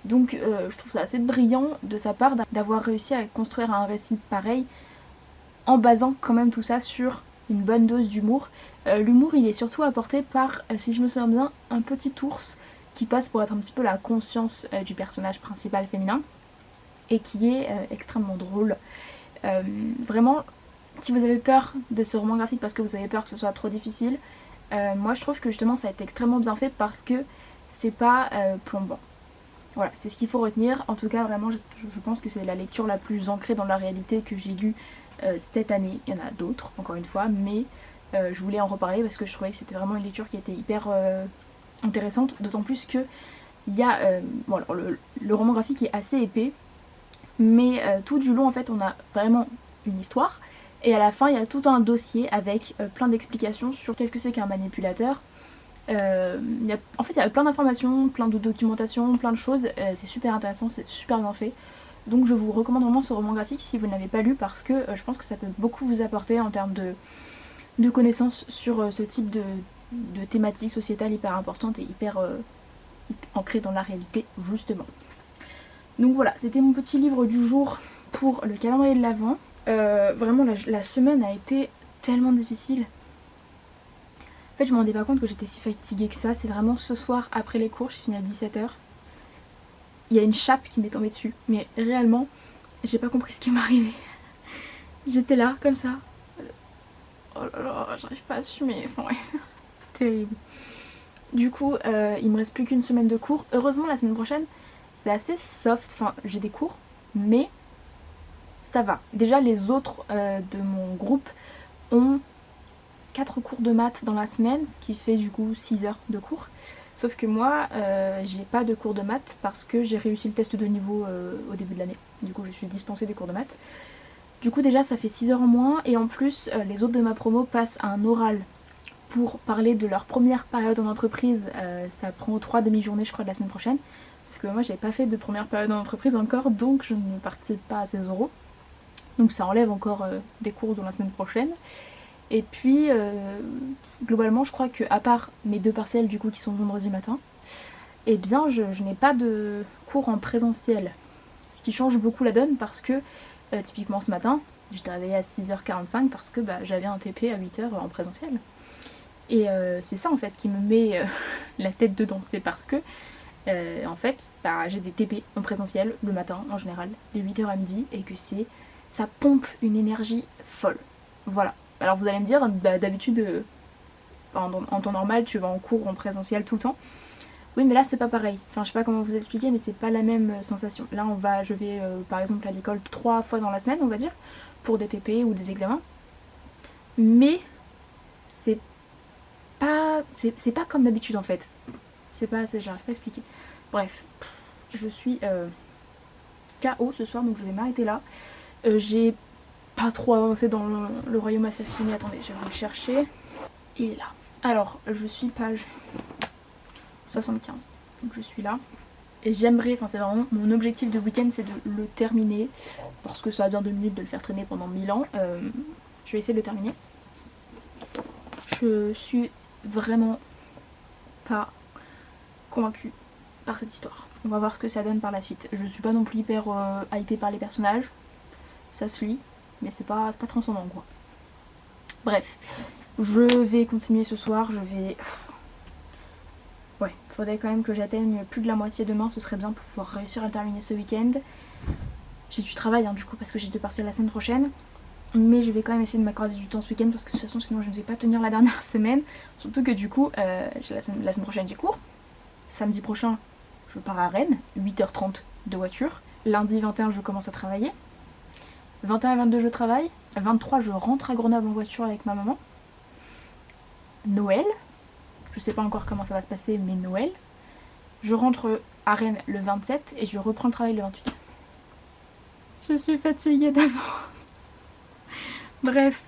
Donc je trouve ça assez brillant de sa part d'avoir réussi à construire un récit pareil en basant quand même tout ça sur une bonne dose d'humour. L'humour il est surtout apporté par, si je me souviens bien, un petit ours qui passe pour être un petit peu la conscience du personnage principal féminin et qui est extrêmement drôle. Vraiment, si vous avez peur de ce roman graphique parce que vous avez peur que ce soit trop difficile, moi je trouve que justement ça a été extrêmement bien fait parce que c'est pas plombant. Voilà, c'est ce qu'il faut retenir. En tout cas, vraiment, je pense que c'est la lecture la plus ancrée dans la réalité que j'ai lue cette année. Il y en a d'autres, encore une fois, mais je voulais en reparler parce que je trouvais que c'était vraiment une lecture qui était hyper intéressante, d'autant plus que il y a bon, alors le roman graphique est assez épais, mais tout du long en fait on a vraiment une histoire et à la fin il y a tout un dossier avec plein d'explications sur qu'est-ce que c'est qu'un manipulateur. En fait il y a plein d'informations, plein de documentation, plein de choses, c'est super intéressant, c'est super bien fait. Donc je vous recommande vraiment ce roman graphique si vous ne l'avez pas lu parce que je pense que ça peut beaucoup vous apporter en termes de connaissances sur ce type de thématiques sociétales hyper importantes et hyper ancrées dans la réalité justement. Donc voilà, c'était mon petit livre du jour pour le calendrier de l'Avent. Vraiment la semaine a été tellement difficile. En fait je me rendais pas compte que j'étais si fatiguée que ça. C'est vraiment ce soir après les cours, j'ai fini à 17h. Il y a une chape qui m'est tombée dessus. Mais réellement, j'ai pas compris ce qui m'arrivait. J'étais là, comme ça. Oh là là, j'arrive pas à assumer. Enfin ouais, terrible. Du coup, il me reste plus qu'une semaine de cours. Heureusement, la semaine prochaine, c'est assez soft. Enfin, j'ai des cours, mais ça va. Déjà, les autres de mon groupe ont 4 cours de maths dans la semaine, ce qui fait du coup 6 heures de cours. Sauf que moi, j'ai pas de cours de maths parce que j'ai réussi le test de niveau au début de l'année. Du coup, je suis dispensée des cours de maths. Du coup, déjà, ça fait 6 heures en moins. Et en plus, les autres de ma promo passent à un oral pour parler de leur première période en entreprise. Ça prend 3 demi-journées, je crois, de la semaine prochaine. Parce que moi, j'ai pas fait de première période en entreprise encore, donc je ne participe pas à ces oraux. Donc ça enlève encore des cours dans la semaine prochaine. Et puis globalement je crois que à part mes 2 partiels du coup qui sont vendredi matin, eh bien je n'ai pas de cours en présentiel. Ce qui change beaucoup la donne parce que typiquement ce matin, j'étais réveillée à 6h45 parce que j'avais un TP à 8h en présentiel. Et c'est ça en fait qui me met la tête dedans, c'est parce que en fait j'ai des TP en présentiel le matin en général, de 8h à midi, et que ça pompe une énergie folle. Voilà. Alors vous allez me dire, d'habitude en temps normal tu vas en cours en présentiel tout le temps. Oui mais là c'est pas pareil, enfin je sais pas comment vous expliquer mais c'est pas la même sensation. Là je vais par exemple à l'école 3 fois dans la semaine on va dire, pour des TP ou des examens. Mais c'est pas comme d'habitude en fait. J'arrive pas à expliquer. Bref, je suis KO ce soir donc je vais m'arrêter là. J'ai pas trop avancé dans le royaume assassiné, attendez je vais vous le chercher. Il est là. Alors je suis page 75, donc je suis là. Et j'aimerais, enfin c'est vraiment mon objectif de week-end, c'est de le terminer. Parce que ça a bien 2 minutes de le faire traîner pendant 1000 ans. Je vais essayer de le terminer. Je suis vraiment pas convaincue par cette histoire. On va voir ce que ça donne par la suite. Je suis pas non plus hyper hypée par les personnages. Ça se lit, mais c'est pas transcendant quoi. Bref, je vais continuer ce soir, Ouais, faudrait quand même que j'atteigne plus de la moitié demain, ce serait bien pour pouvoir réussir à terminer ce week-end. J'ai du travail du coup parce que j'ai 2 partiels la semaine prochaine. Mais je vais quand même essayer de m'accorder du temps ce week-end parce que de toute façon sinon je ne vais pas tenir la dernière semaine. Surtout que du coup, la semaine prochaine j'ai cours. Samedi prochain, je pars à Rennes, 8h30 de voiture. Lundi 21, je commence à travailler. 21 et 22, je travaille. 23, je rentre à Grenoble en voiture avec ma maman. Noël. Je sais pas encore comment ça va se passer, mais Noël. Je rentre à Rennes le 27 et je reprends le travail le 28. Je suis fatiguée d'avance. Bref.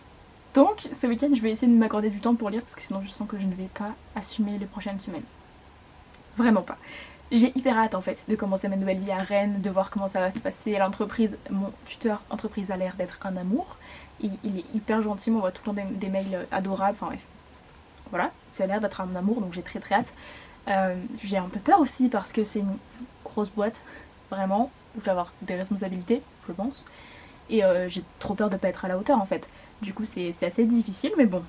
Donc, ce week-end, je vais essayer de m'accorder du temps pour lire parce que sinon je sens que je ne vais pas assumer les prochaines semaines. Vraiment pas. J'ai hyper hâte en fait de commencer ma nouvelle vie à Rennes, de voir comment ça va se passer à l'entreprise. Mon tuteur entreprise a l'air d'être un amour. Il est hyper gentil, on voit tout le temps des mails adorables, enfin bref. Voilà, ça a l'air d'être un amour donc j'ai très hâte. J'ai un peu peur aussi parce que c'est une grosse boîte, vraiment, où je vais avoir des responsabilités, je pense. Et j'ai trop peur de pas être à la hauteur en fait. Du coup c'est assez difficile mais bon,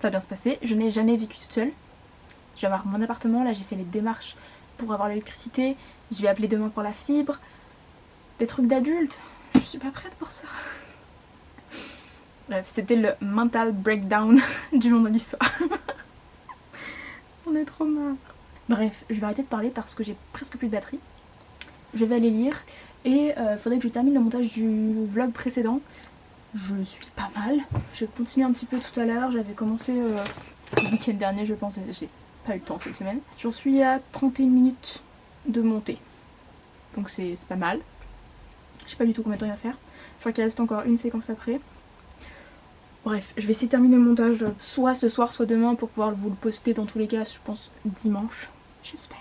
ça va bien se passer. Je n'ai jamais vécu toute seule. Je vais avoir mon appartement, là j'ai fait les démarches pour avoir l'électricité. Je vais appeler demain pour la fibre. Des trucs d'adultes, je suis pas prête pour ça. Bref, c'était le mental breakdown du vendredi soir. On est trop marre. Bref, je vais arrêter de parler parce que j'ai presque plus de batterie. Je vais aller lire et faudrait que je termine le montage du vlog précédent. Je suis pas mal. Je vais continuer un petit peu tout à l'heure. J'avais commencé le week-end dernier, je pense. J'ai pas eu le temps cette semaine. J'en suis à 31 minutes de montée. Donc c'est pas mal. Je sais pas du tout combien de temps il va faire. Je crois qu'il reste encore une séquence après. Bref, je vais essayer de terminer le montage soit ce soir, soit demain pour pouvoir vous le poster dans tous les cas, je pense dimanche. J'espère.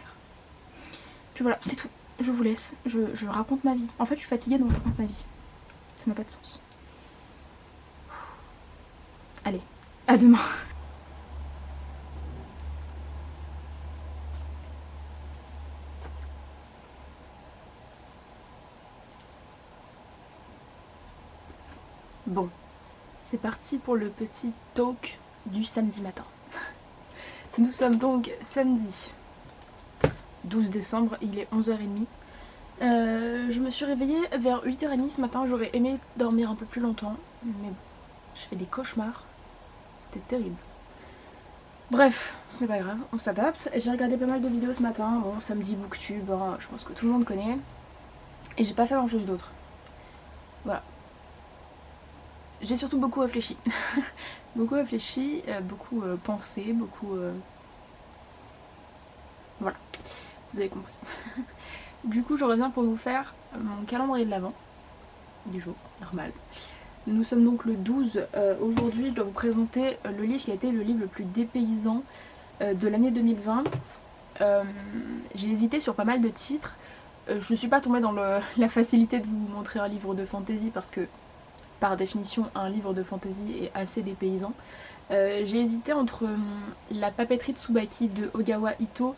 Puis voilà, c'est tout. Je vous laisse. Je raconte ma vie. En fait, je suis fatiguée donc je raconte ma vie. Ça n'a pas de sens. Allez, à demain. Bon, c'est parti pour le petit talk du samedi matin. Nous sommes donc samedi 12 décembre, il est 11h30. Je me suis réveillée vers 8h30 ce matin, j'aurais aimé dormir un peu plus longtemps, mais bon, je fais des cauchemars, c'était terrible. Bref, ce n'est pas grave, on s'adapte. J'ai regardé pas mal de vidéos ce matin, bon, samedi booktube, hein, je pense que tout le monde connaît. Et j'ai pas fait grand chose d'autre. Voilà. J'ai surtout beaucoup réfléchi. beaucoup réfléchi, beaucoup pensé, beaucoup... Voilà, vous avez compris. Du coup, je reviens pour vous faire mon calendrier de l'Avent, du jour, normal. Nous sommes donc le 12. Aujourd'hui, je dois vous présenter le livre qui a été le livre le plus dépaysant de l'année 2020. J'ai hésité sur pas mal de titres. Je ne suis pas tombée dans la facilité de vous montrer un livre de fantasy parce que par définition un livre de fantasy est assez dépaysant. J'ai hésité entre la papeterie de Tsubaki de Ogawa Ito,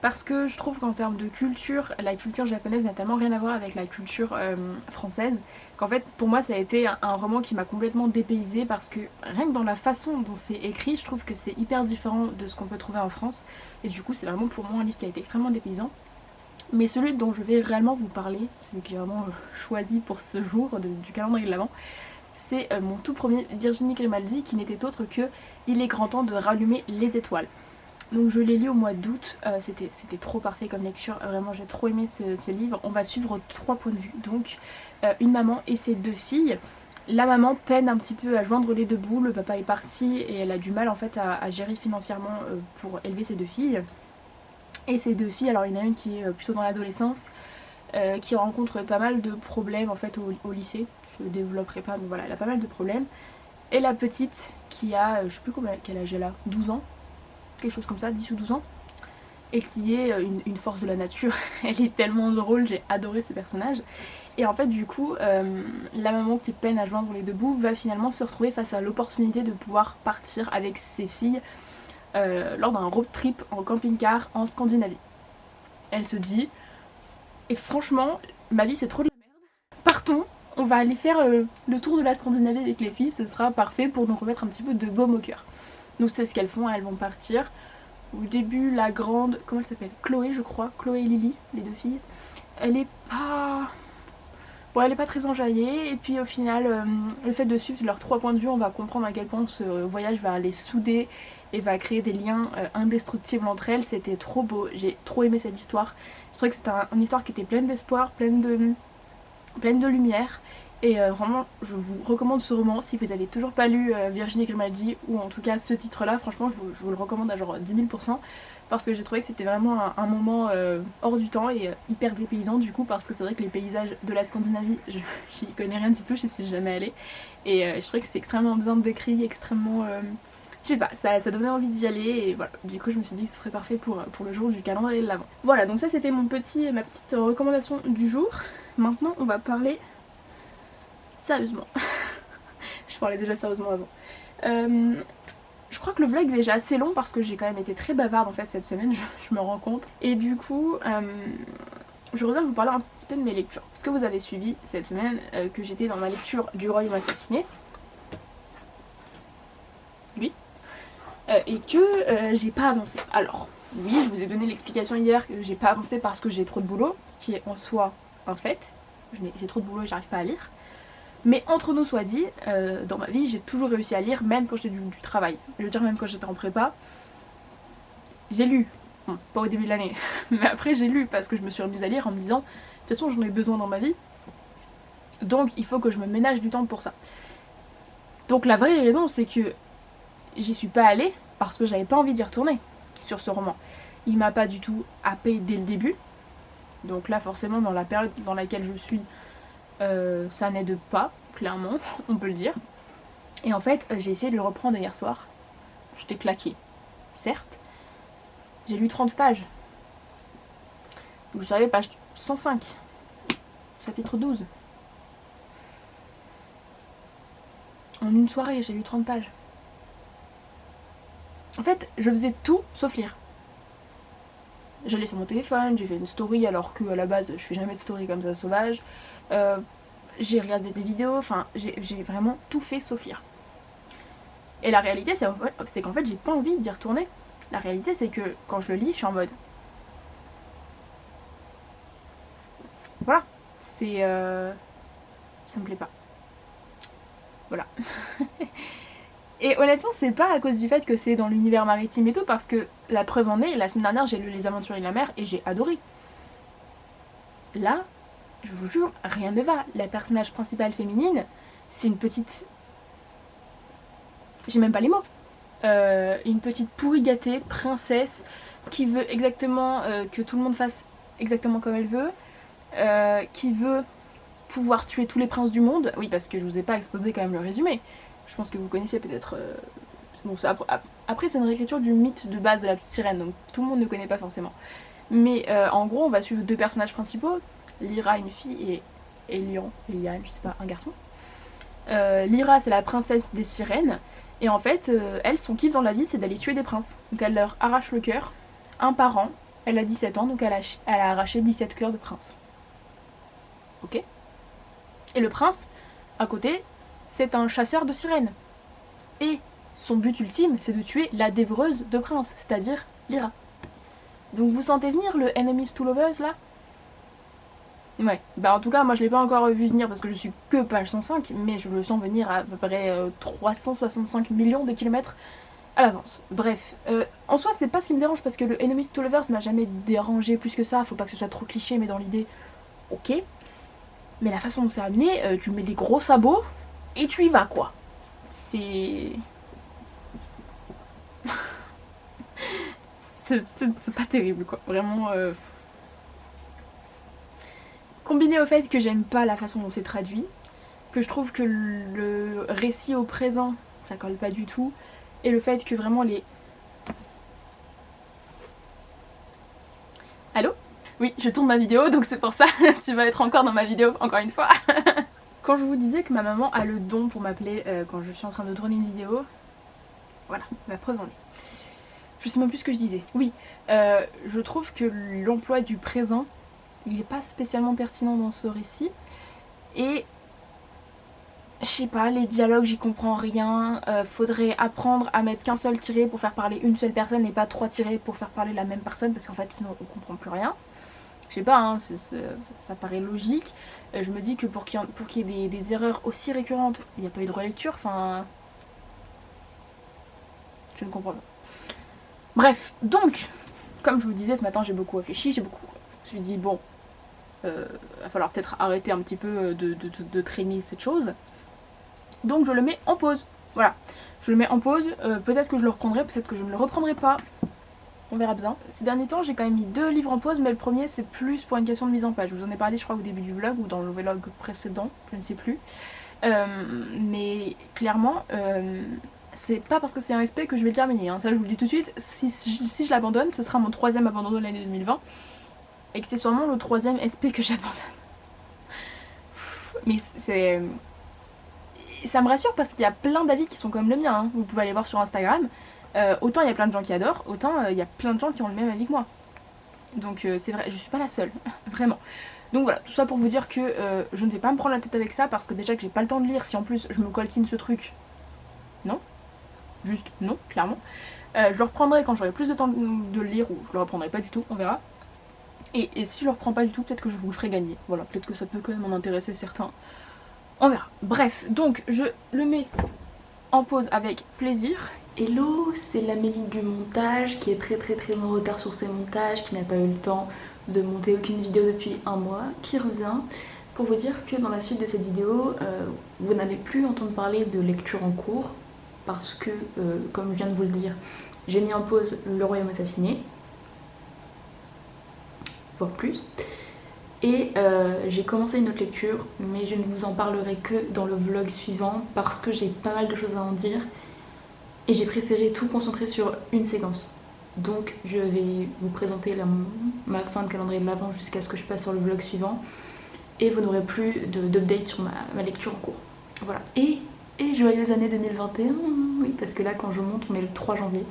parce que je trouve qu'en termes de culture, la culture japonaise n'a tellement rien à voir avec la culture française, qu'en fait pour moi ça a été un roman qui m'a complètement dépaysée, parce que rien que dans la façon dont c'est écrit, je trouve que c'est hyper différent de ce qu'on peut trouver en France, et du coup c'est vraiment pour moi un livre qui a été extrêmement dépaysant. Mais celui dont je vais réellement vous parler, celui que j'ai vraiment choisi pour ce jour du calendrier de l'Avent, c'est mon tout premier Virginie Grimaldi, qui n'était autre que Il est grand temps de rallumer les étoiles. Donc je l'ai lu au mois d'août, c'était trop parfait comme lecture, vraiment j'ai trop aimé ce livre. On va suivre 3 points de vue, donc une maman et ses 2 filles. La maman peine un petit peu à joindre les 2 bouts, le papa est parti et elle a du mal en fait à gérer financièrement pour élever ses 2 filles. Et ces 2 filles, alors il y en a une qui est plutôt dans l'adolescence, qui rencontre pas mal de problèmes en fait au lycée, je ne développerai pas mais voilà, elle a pas mal de problèmes. Et la petite qui a, je sais plus quel âge elle a, 12 ans, quelque chose comme ça, 10 ou 12 ans, et qui est une force de la nature. Elle est tellement drôle, j'ai adoré ce personnage. Et en fait du coup, la maman qui peine à joindre les 2 bouts va finalement se retrouver face à l'opportunité de pouvoir partir avec ses filles lors d'un road trip en camping-car en Scandinavie. Elle se dit, et franchement, ma vie c'est trop de la merde, partons, on va aller faire le tour de la Scandinavie avec les filles, ce sera parfait pour nous remettre un petit peu de baume au cœur. Donc c'est ce qu'elles font, elles vont partir. Au début, la grande, comment elle s'appelle, Chloé je crois, Chloé et Lily, les 2 filles, elle est pas... Bon, elle est pas très enjaillée, et puis au final, le fait de suivre leurs 3 points de vue, on va comprendre à quel point ce voyage va les souder et va créer des liens indestructibles entre elles. C'était trop beau, j'ai trop aimé cette histoire. Je trouvais que c'était une histoire qui était pleine d'espoir, pleine de lumière. Et vraiment, je vous recommande ce roman si vous n'avez toujours pas lu Virginie Grimaldi, ou en tout cas ce titre-là. Franchement, je vous le recommande à genre 10 000%, parce que j'ai trouvé que c'était vraiment un moment hors du temps et hyper dépaysant du coup, parce que c'est vrai que les paysages de la Scandinavie, j'y connais rien du tout, j'y suis jamais allée. Et je trouvais que c'est extrêmement bien décrit, extrêmement... je sais pas, ça donnait envie d'y aller, et voilà, du coup je me suis dit que ce serait parfait pour le jour du calendrier de l'Avent. Voilà, donc ça c'était ma petite recommandation du jour. Maintenant on va parler sérieusement. Je parlais déjà sérieusement avant. Je crois que le vlog est déjà assez long parce que j'ai quand même été très bavarde en fait cette semaine, je me rends compte. Et du coup, je voudrais vous parler un petit peu de mes lectures. Parce que vous avez suivi cette semaine que j'étais dans ma lecture du Royaume assassiné. Lui. Et que j'ai pas avancé. Alors, oui, je vous ai donné l'explication hier que j'ai pas avancé parce que j'ai trop de boulot, ce qui est en soi un fait. J'ai trop de boulot et j'arrive pas à lire. Mais entre nous soit dit, dans ma vie j'ai toujours réussi à lire, même quand j'étais du travail. Je veux dire, même quand j'étais en prépa, j'ai lu. Bon, pas au début de l'année, mais après j'ai lu parce que je me suis remise à lire en me disant, de toute façon j'en ai besoin dans ma vie, donc il faut que je me ménage du temps pour ça. Donc la vraie raison c'est que j'y suis pas allée parce que j'avais pas envie d'y retourner sur ce roman. Il m'a pas du tout happé dès le début, donc là forcément dans la période dans laquelle je suis, ça n'aide pas, clairement, on peut le dire. Et en fait, j'ai essayé de le reprendre hier soir. J'étais claquée, certes. J'ai lu 30 pages. Vous savez, page 105. Chapitre 12. En une soirée, j'ai lu 30 pages. En fait, je faisais tout sauf lire. J'allais sur mon téléphone, j'ai fait une story alors que à la base je fais jamais de story comme ça sauvage. J'ai regardé des vidéos, enfin j'ai vraiment tout fait sauf lire. Et la réalité c'est qu'en fait j'ai pas envie d'y retourner. La réalité c'est que quand je le lis je suis en mode... Voilà, c'est... ça me plaît pas. Voilà. Et honnêtement c'est pas à cause du fait que c'est dans l'univers maritime et tout, parce que la preuve en est, la semaine dernière j'ai lu Les Aventuriers de la mer et j'ai adoré. Là, je vous jure, rien ne va. La personnage principale féminine, c'est une petite... J'ai même pas les mots. Une petite pourri gâtée, princesse, qui veut exactement que tout le monde fasse exactement comme elle veut, qui veut pouvoir tuer tous les princes du monde. Oui, parce que je vous ai pas exposé quand même le résumé. Je pense que vous connaissez peut-être... Bon, après c'est une réécriture du mythe de base de la petite sirène, donc tout le monde ne connaît pas forcément. Mais en gros, on va suivre 2 personnages principaux. Lyra, une fille, et Elian, je sais pas, un garçon. Lyra, c'est la princesse des sirènes. Et en fait, elle, son kiff dans la vie, c'est d'aller tuer des princes. Donc elle leur arrache le cœur, un par an. Elle a 17 ans, donc elle a arraché 17 cœurs de princes. Ok. Et le prince, à côté, c'est un chasseur de sirènes. Et son but ultime, c'est de tuer la dévoreuse de princes, c'est-à-dire Lyra. Donc vous sentez venir le Enemies to Lovers là? Ouais, bah en tout cas moi je l'ai pas encore vu venir parce que je suis que page 105, mais je le sens venir à peu près 365 millions de kilomètres à l'avance. Bref, en soi c'est pas ce qui me dérange parce que le Enemies to Lovers m'a jamais dérangé plus que ça, faut pas que ce soit trop cliché, mais dans l'idée, ok. Mais la façon dont c'est amené, tu mets des gros sabots et tu y vas quoi. C'est... c'est pas terrible quoi, vraiment... Combiné au fait que j'aime pas la façon dont c'est traduit, que je trouve que le récit au présent, ça colle pas du tout, et le fait que vraiment les... Allô? Oui, je tourne ma vidéo, donc c'est pour ça, tu vas être encore dans ma vidéo, encore une fois. Quand je vous disais que ma maman a le don pour m'appeler quand je suis en train de tourner une vidéo, voilà, la preuve en est. Je sais même plus ce que je disais. Oui, je trouve que l'emploi du présent, il est pas spécialement pertinent dans ce récit, et... je sais pas, les dialogues j'y comprends rien, faudrait apprendre à mettre qu'un seul tiré pour faire parler une seule personne et pas 3 tirés pour faire parler la même personne parce qu'en fait sinon on comprend plus rien. Je sais pas, hein, ça paraît logique. Je me dis que pour qu'il y ait des erreurs aussi récurrentes, il n'y a pas eu de relecture, enfin... je ne comprends pas. Bref, donc, comme je vous disais ce matin j'ai beaucoup réfléchi, je me suis dit bon, va falloir peut-être arrêter un petit peu de traîner cette chose. Donc je le mets en pause, voilà. Je le mets en pause, peut-être que je le reprendrai, peut-être que je ne le reprendrai pas. On verra bien. Ces derniers temps, j'ai quand même mis 2 livres en pause, mais le premier c'est plus pour une question de mise en page. Je vous en ai parlé je crois au début du vlog ou dans le vlog précédent, je ne sais plus. Mais clairement, c'est pas parce que c'est un SP que je vais le terminer, hein. Ça je vous le dis tout de suite. Si je l'abandonne, ce sera mon 3e abandon de l'année 2020. Et que c'est sûrement le 3e SP que j'abandonne. Mais c'est... ça me rassure parce qu'il y a plein d'avis qui sont comme le mien, hein. Vous pouvez aller voir sur Instagram. Autant il y a plein de gens qui adorent, autant il y a plein de gens qui ont le même avis que moi. Donc c'est vrai, je suis pas la seule, vraiment. Donc voilà, tout ça pour vous dire que je ne vais pas me prendre la tête avec ça parce que déjà que j'ai pas le temps de lire, si en plus je me coltine ce truc, non. Juste non, clairement. Je le reprendrai quand j'aurai plus de temps de le lire ou je le reprendrai pas du tout, on verra. Et si je le reprends pas du tout, peut-être que je vous le ferai gagner. Voilà, peut-être que ça peut quand même en intéresser certains. On verra. Bref, donc je le mets en pause avec plaisir. Hello, c'est l'Amélie du montage qui est très en retard sur ses montages, qui n'a pas eu le temps de monter aucune vidéo depuis un mois, qui revient pour vous dire que dans la suite de cette vidéo, vous n'allez plus entendre parler de lecture en cours parce que, comme je viens de vous le dire, j'ai mis en pause Le Royaume assassiné, voire plus. Et j'ai commencé une autre lecture, mais je ne vous en parlerai que dans le vlog suivant parce que j'ai pas mal de choses à en dire. Et j'ai préféré tout concentrer sur une séquence. Donc je vais vous présenter ma fin de calendrier de l'Avent jusqu'à ce que je passe sur le vlog suivant. Et vous n'aurez plus d'update sur ma lecture en cours. Voilà. Et joyeuse année 2021. Oui, parce que là quand je monte on est le 3 janvier.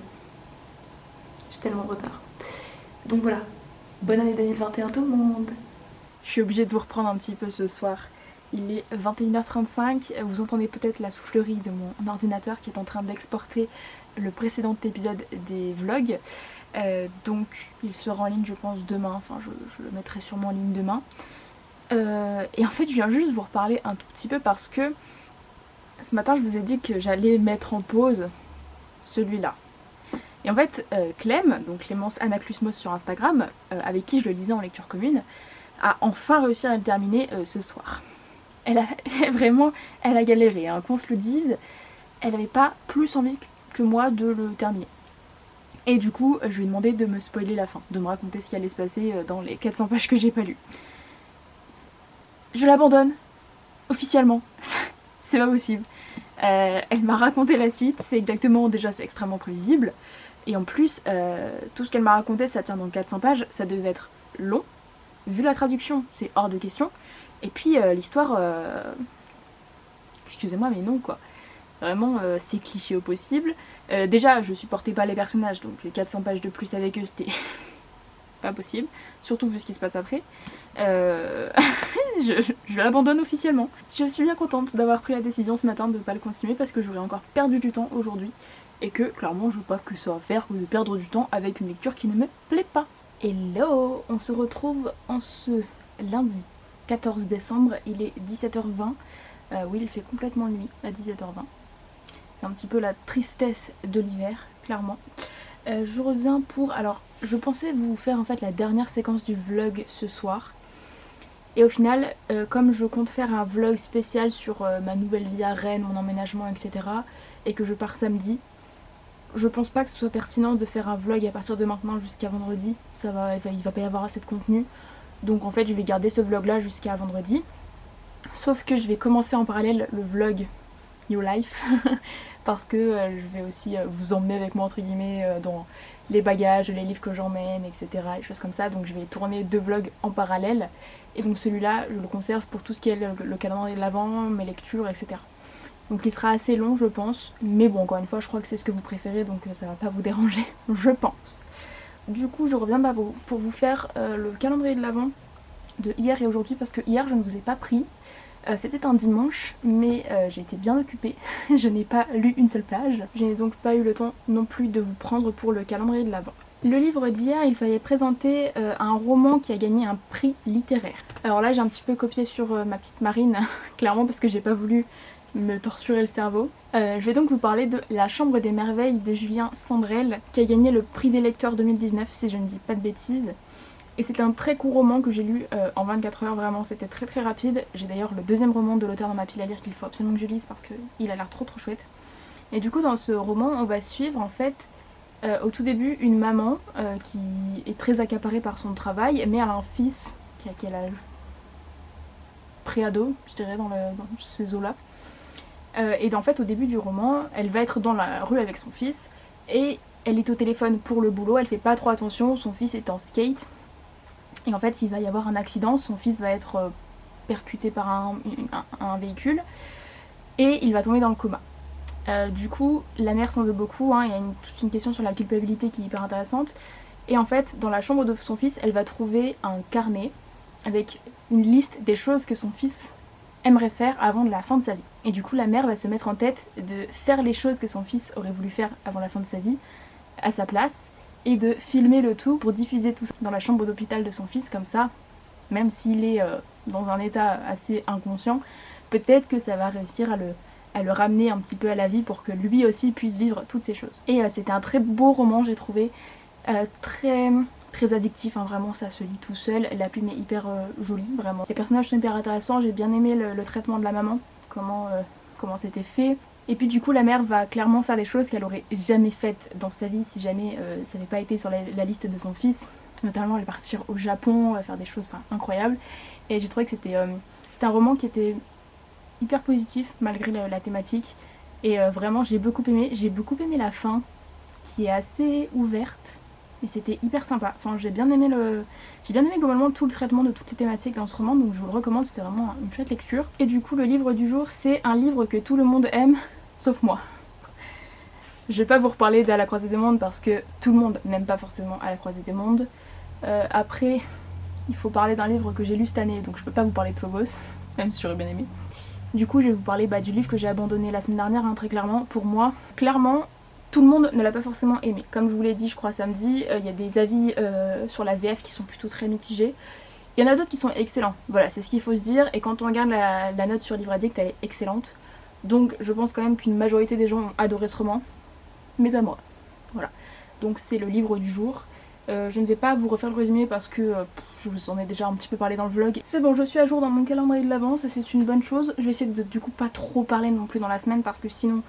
J'ai tellement de retard. Donc voilà. Bonne année 2021 tout le monde. Je suis obligée de vous reprendre un petit peu ce soir. Il est 21h35, vous entendez peut-être la soufflerie de mon ordinateur qui est en train d'exporter le précédent épisode des vlogs. Donc il sera en ligne je pense demain, enfin je le mettrai sûrement en ligne demain. Et en fait je viens juste vous reparler un tout petit peu parce que ce matin je vous ai dit que j'allais mettre en pause celui-là. Et en fait Clem, donc Clémence Anaclusmos sur Instagram, avec qui je le lisais en lecture commune, a enfin réussi à le terminer ce soir. Elle a galéré, hein, qu'on se le dise, elle n'avait pas plus envie que moi de le terminer. Et du coup, je lui ai demandé de me spoiler la fin, de me raconter ce qui allait se passer dans les 400 pages que j'ai pas lues. Je l'abandonne, officiellement, c'est pas possible. Elle m'a raconté la suite, c'est extrêmement prévisible, et en plus, tout ce qu'elle m'a raconté, ça tient dans 400 pages, ça devait être long, vu la traduction, c'est hors de question. Et puis l'histoire, excusez-moi mais non quoi. Vraiment c'est cliché au possible. Déjà je supportais pas les personnages, donc 400 pages de plus avec eux c'était pas possible, surtout vu ce qui se passe après. Je l'abandonne officiellement. Je suis bien contente d'avoir pris la décision ce matin de pas le continuer parce que j'aurais encore perdu du temps aujourd'hui et que clairement je veux pas que ça va faire que de perdre du temps avec une lecture qui ne me plaît pas. Hello, on se retrouve en ce lundi 14 décembre, il est 17h20. Oui, il fait complètement nuit à 17h20. C'est un petit peu la tristesse de l'hiver, clairement. Je reviens pour... Alors, je pensais vous faire en fait la dernière séquence du vlog ce soir. Et au final, comme je compte faire un vlog spécial sur ma nouvelle vie à Rennes, mon emménagement, etc. et que je pars samedi, je pense pas que ce soit pertinent de faire un vlog à partir de maintenant jusqu'à vendredi. Il va pas y avoir assez de contenu. Donc en fait, je vais garder ce vlog là jusqu'à vendredi. Sauf que je vais commencer en parallèle le vlog New Life parce que je vais aussi vous emmener avec moi entre guillemets dans les bagages, les livres que j'emmène, etc. et choses comme ça. Donc je vais tourner 2 vlogs en parallèle et donc celui-là je le conserve pour tout ce qui est le calendrier de l'avant, mes lectures, etc. Donc il sera assez long je pense, mais bon encore une fois je crois que c'est ce que vous préférez donc ça va pas vous déranger je pense. Du coup je reviens pour vous faire le calendrier de l'avant de hier et aujourd'hui parce que hier je ne vous ai pas pris. C'était un dimanche, mais j'ai été bien occupée, je n'ai pas lu une seule page. Je n'ai donc pas eu le temps non plus de vous prendre pour le calendrier de l'Avent. Le livre d'hier, il fallait présenter un roman qui a gagné un prix littéraire. Alors là j'ai un petit peu copié sur ma petite Marine, clairement parce que j'ai pas voulu me torturer le cerveau. Je vais donc vous parler de La Chambre des Merveilles de Julien Sandrel, qui a gagné le prix des lecteurs 2019 si je ne dis pas de bêtises. Et c'est un très court roman que j'ai lu en 24 heures, vraiment c'était très très rapide. J'ai d'ailleurs le 2e roman de l'auteur dans ma pile à lire qu'il faut absolument que je lise parce qu'il a l'air trop chouette. Et du coup dans ce roman on va suivre en fait au tout début une maman qui est très accaparée par son travail, mais elle a un fils qui a quel âge, pré-ado je dirais dans ces eaux là. Et en fait au début du roman elle va être dans la rue avec son fils et elle est au téléphone pour le boulot, elle fait pas trop attention, son fils est en skate. Et en fait il va y avoir un accident, son fils va être percuté par un véhicule et il va tomber dans le coma. Du coup la mère s'en veut beaucoup, hein, il y a toute une question sur la culpabilité qui est hyper intéressante. Et en fait dans la chambre de son fils elle va trouver un carnet avec une liste des choses que son fils aimerait faire avant la fin de sa vie. Et du coup la mère va se mettre en tête de faire les choses que son fils aurait voulu faire avant la fin de sa vie à sa place et de filmer le tout pour diffuser tout ça dans la chambre d'hôpital de son fils, comme ça, même s'il est dans un état assez inconscient, peut-être que ça va réussir à le ramener un petit peu à la vie pour que lui aussi puisse vivre toutes ces choses. Et c'était un très beau roman j'ai trouvé, très addictif, hein, vraiment ça se lit tout seul, la plume est hyper jolie vraiment. Les personnages sont hyper intéressants, j'ai bien aimé le traitement de la maman, comment c'était fait. Et puis du coup la mère va clairement faire des choses qu'elle aurait jamais faites dans sa vie si jamais ça n'avait pas été sur la liste de son fils. Notamment elle va partir au Japon, faire des choses incroyables. Et j'ai trouvé que c'était un roman qui était hyper positif malgré la thématique. Et vraiment j'ai beaucoup aimé la fin qui est assez ouverte. Et c'était hyper sympa. Enfin j'ai bien aimé globalement tout le traitement de toutes les thématiques dans ce roman, donc je vous le recommande, c'était vraiment une chouette lecture. Et du coup le livre du jour c'est un livre que tout le monde aime, sauf moi. Je vais pas vous reparler d'À la croisée des mondes parce que tout le monde n'aime pas forcément À la croisée des mondes. Après il faut parler d'un livre que j'ai lu cette année, donc je peux pas vous parler de Phobos, même si j'aurais bien aimé. Du coup je vais vous parler du livre que j'ai abandonné la semaine dernière, hein, très clairement. Pour moi, clairement, tout le monde ne l'a pas forcément aimé. Comme je vous l'ai dit je crois samedi, il y a des avis sur la VF qui sont plutôt très mitigés. Il y en a d'autres qui sont excellents, voilà c'est ce qu'il faut se dire. Et quand on regarde la note sur Livre Addict elle est excellente. Donc je pense quand même qu'une majorité des gens ont adoré ce roman. Mais pas moi. Voilà. Donc c'est le livre du jour. Je ne vais pas vous refaire le résumé parce que je vous en ai déjà un petit peu parlé dans le vlog. C'est bon, je suis à jour dans mon calendrier de l'avant, ça c'est une bonne chose. Je vais essayer de du coup pas trop parler non plus dans la semaine parce que sinon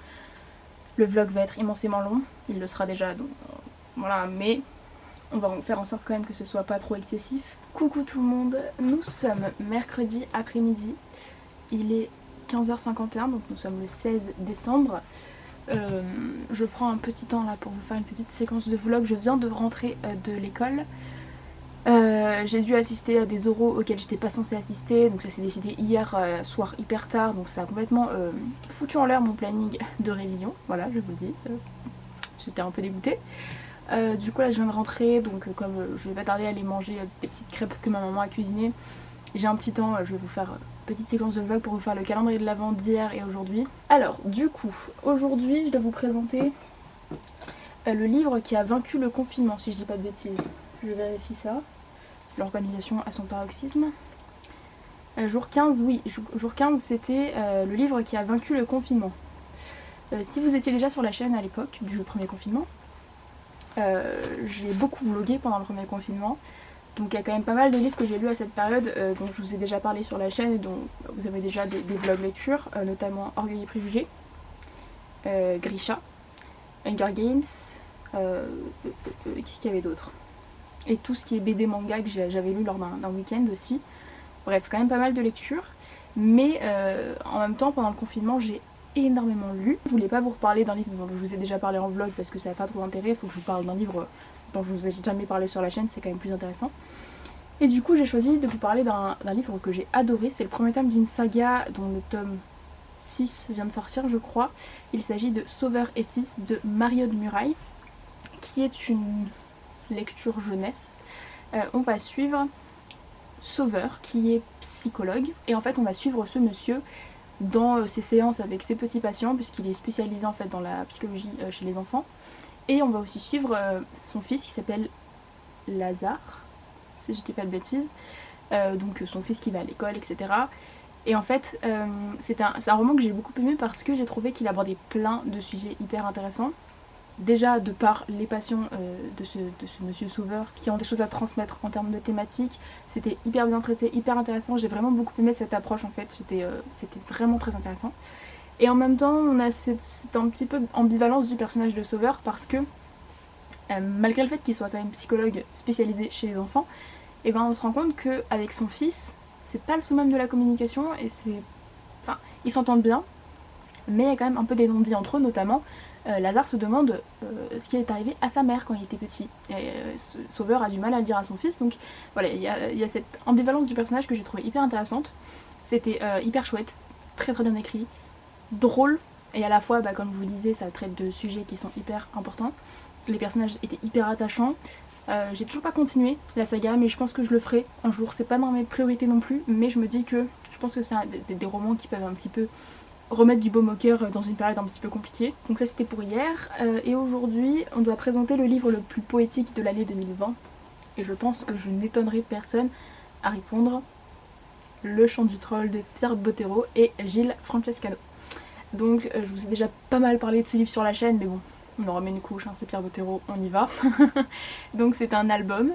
le vlog va être immensément long, il le sera déjà, donc voilà, mais on va faire en sorte quand même que ce soit pas trop excessif. Coucou tout le monde, nous sommes mercredi après-midi, il est 15h51, donc nous sommes le 16 décembre. Je prends un petit temps là pour vous faire une petite séquence de vlog, je viens de rentrer de l'école. J'ai dû assister à des oraux auxquels j'étais pas censée assister, donc ça s'est décidé hier soir hyper tard, donc ça a complètement foutu en l'air mon planning de révision, voilà je vous le dis, j'étais un peu dégoûtée. Du coup là je viens de rentrer, donc comme je vais pas tarder à aller manger des petites crêpes que ma maman a cuisinées, j'ai un petit temps, je vais vous faire une petite séquence de vlog pour vous faire le calendrier de l'Avent d'hier et aujourd'hui. Alors du coup, aujourd'hui je dois vous présenter le livre qui a vaincu le confinement, si je dis pas de bêtises, je vérifie ça. L'organisation à son paroxysme. Jour 15, oui, jour 15 c'était le livre qui a vaincu le confinement. Si vous étiez déjà sur la chaîne à l'époque du premier confinement, j'ai beaucoup vlogué pendant le premier confinement. Donc il y a quand même pas mal de livres que j'ai lus à cette période dont je vous ai déjà parlé sur la chaîne et dont vous avez déjà des vlogs lecture, notamment Orgueil et Préjugés, Grisha, Hunger Games, qu'est-ce qu'il y avait d'autre ? Et tout ce qui est BD manga que j'avais lu lors d'un week-end aussi. Bref, quand même pas mal de lectures. Mais en même temps, pendant le confinement, j'ai énormément lu. Je voulais pas vous reparler d'un livre dont je vous ai déjà parlé en vlog parce que ça n'a pas trop d'intérêt. Il faut que je vous parle d'un livre dont je vous ai jamais parlé sur la chaîne, c'est quand même plus intéressant. Et du coup, j'ai choisi de vous parler d'un livre que j'ai adoré. C'est le premier tome d'une saga dont le tome 6 vient de sortir, je crois. Il s'agit de Sauveur et Fils de Mario de Muraille, qui est une lecture jeunesse. On va suivre Sauveur qui est psychologue et en fait on va suivre ce monsieur dans ses séances avec ses petits patients puisqu'il est spécialisé en fait dans la psychologie chez les enfants, et on va aussi suivre son fils qui s'appelle Lazare, si je dis pas de bêtises, donc son fils qui va à l'école, etc. Et en fait c'est un roman que j'ai beaucoup aimé parce que j'ai trouvé qu'il abordait plein de sujets hyper intéressants. Déjà de par les passions de ce monsieur Sauveur qui ont des choses à transmettre en termes de thématiques, c'était hyper bien traité, hyper intéressant, j'ai vraiment beaucoup aimé cette approche en fait, c'était vraiment très intéressant. Et en même temps on a cette un petit peu ambivalence du personnage de Sauveur parce que malgré le fait qu'il soit quand même psychologue spécialisé chez les enfants, et ben on se rend compte qu'avec son fils, c'est pas le summum de la communication et enfin, ils s'entendent bien, mais il y a quand même un peu des non-dits entre eux, notamment Lazare se demande ce qui est arrivé à sa mère quand il était petit. Et Sauveur a du mal à le dire à son fils, donc voilà, il y a cette ambivalence du personnage que j'ai trouvé hyper intéressante. C'était hyper chouette, très très bien écrit, drôle, et à la fois, comme je vous disais, ça traite de sujets qui sont hyper importants. Les personnages étaient hyper attachants. J'ai toujours pas continué la saga, mais je pense que je le ferai un jour. C'est pas dans mes priorités non plus, mais je me dis que je pense que c'est des romans qui peuvent un petit peu remettre du baume au cœur dans une période un petit peu compliquée. Donc ça c'était pour hier, et aujourd'hui on doit présenter le livre le plus poétique de l'année 2020, et je pense que je n'étonnerai personne à répondre: Le Chant du Troll de Pierre Bottero et Gilles Francescano. Donc je vous ai déjà pas mal parlé de ce livre sur la chaîne, mais bon, on en remet une couche, c'est Pierre Bottero, on y va. Donc c'est un album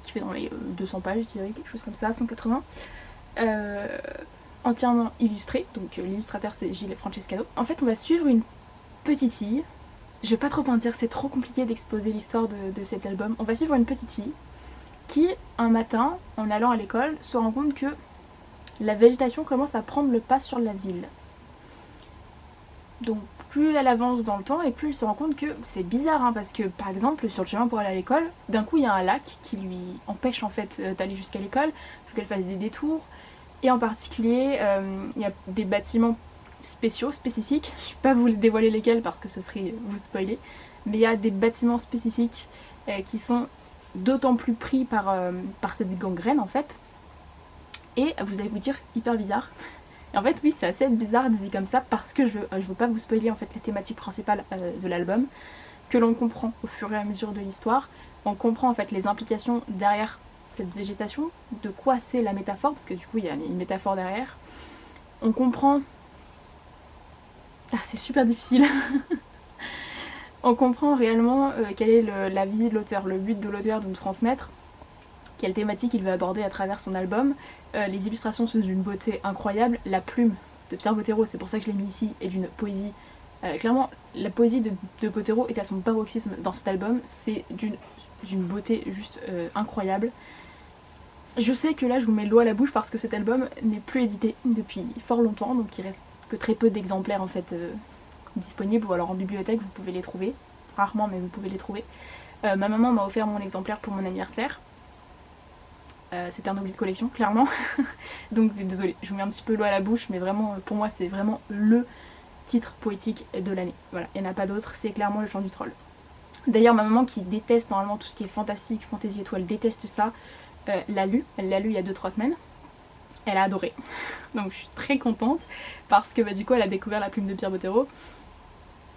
qui fait dans les 200 pages, je dirais, quelque chose comme ça, 180. Entièrement illustré, donc l'illustrateur c'est Gilles Francescano. En fait on va suivre une petite fille, je vais pas trop en dire, c'est trop compliqué d'exposer l'histoire de cet album. On va suivre une petite fille qui un matin en allant à l'école se rend compte que la végétation commence à prendre le pas sur la ville. Donc plus elle avance dans le temps et plus elle se rend compte que c'est bizarre, parce que par exemple sur le chemin pour aller à l'école, d'un coup il y a un lac qui lui empêche en fait d'aller jusqu'à l'école, il faut qu'elle fasse des détours. Et en particulier, il y a des bâtiments spéciaux, spécifiques, je ne vais pas vous dévoiler lesquels parce que ce serait vous spoiler, mais il y a des bâtiments spécifiques qui sont d'autant plus pris par cette gangrène en fait. Et vous allez vous dire, hyper bizarre. Et en fait oui, c'est assez bizarre dit comme ça parce que je veux pas vous spoiler en fait les thématiques principales de l'album, que l'on comprend au fur et à mesure de l'histoire. On comprend en fait les implications derrière cette végétation, de quoi c'est la métaphore, parce que du coup il y a une métaphore derrière. On comprend... Ah, c'est super difficile. On comprend réellement quelle est la visée de l'auteur, le but de l'auteur de nous transmettre, quelle thématique il veut aborder à travers son album. Les illustrations sont d'une beauté incroyable, la plume de Pierre Bottero, c'est pour ça que je l'ai mis ici, est d'une poésie. Clairement, la poésie de Bottero est à son paroxysme dans cet album, c'est d'une beauté juste incroyable. Je sais que là je vous mets l'eau à la bouche parce que cet album n'est plus édité depuis fort longtemps, donc il reste que très peu d'exemplaires en fait disponibles, ou alors en bibliothèque vous pouvez les trouver, rarement mais vous pouvez les trouver. Ma maman m'a offert mon exemplaire pour mon anniversaire, c'était un objet de collection clairement. Donc désolée, je vous mets un petit peu l'eau à la bouche, mais vraiment pour moi c'est vraiment le titre poétique de l'année. Voilà, il n'y en a pas d'autre, c'est clairement Le Chant du Troll. D'ailleurs ma maman qui déteste normalement tout ce qui est fantastique, fantaisie et tout, elle déteste ça, l'a lu, elle l'a lu il y a 2-3 semaines. Elle a adoré. Donc je suis très contente parce que du coup elle a découvert La Plume de Pierre Bottero.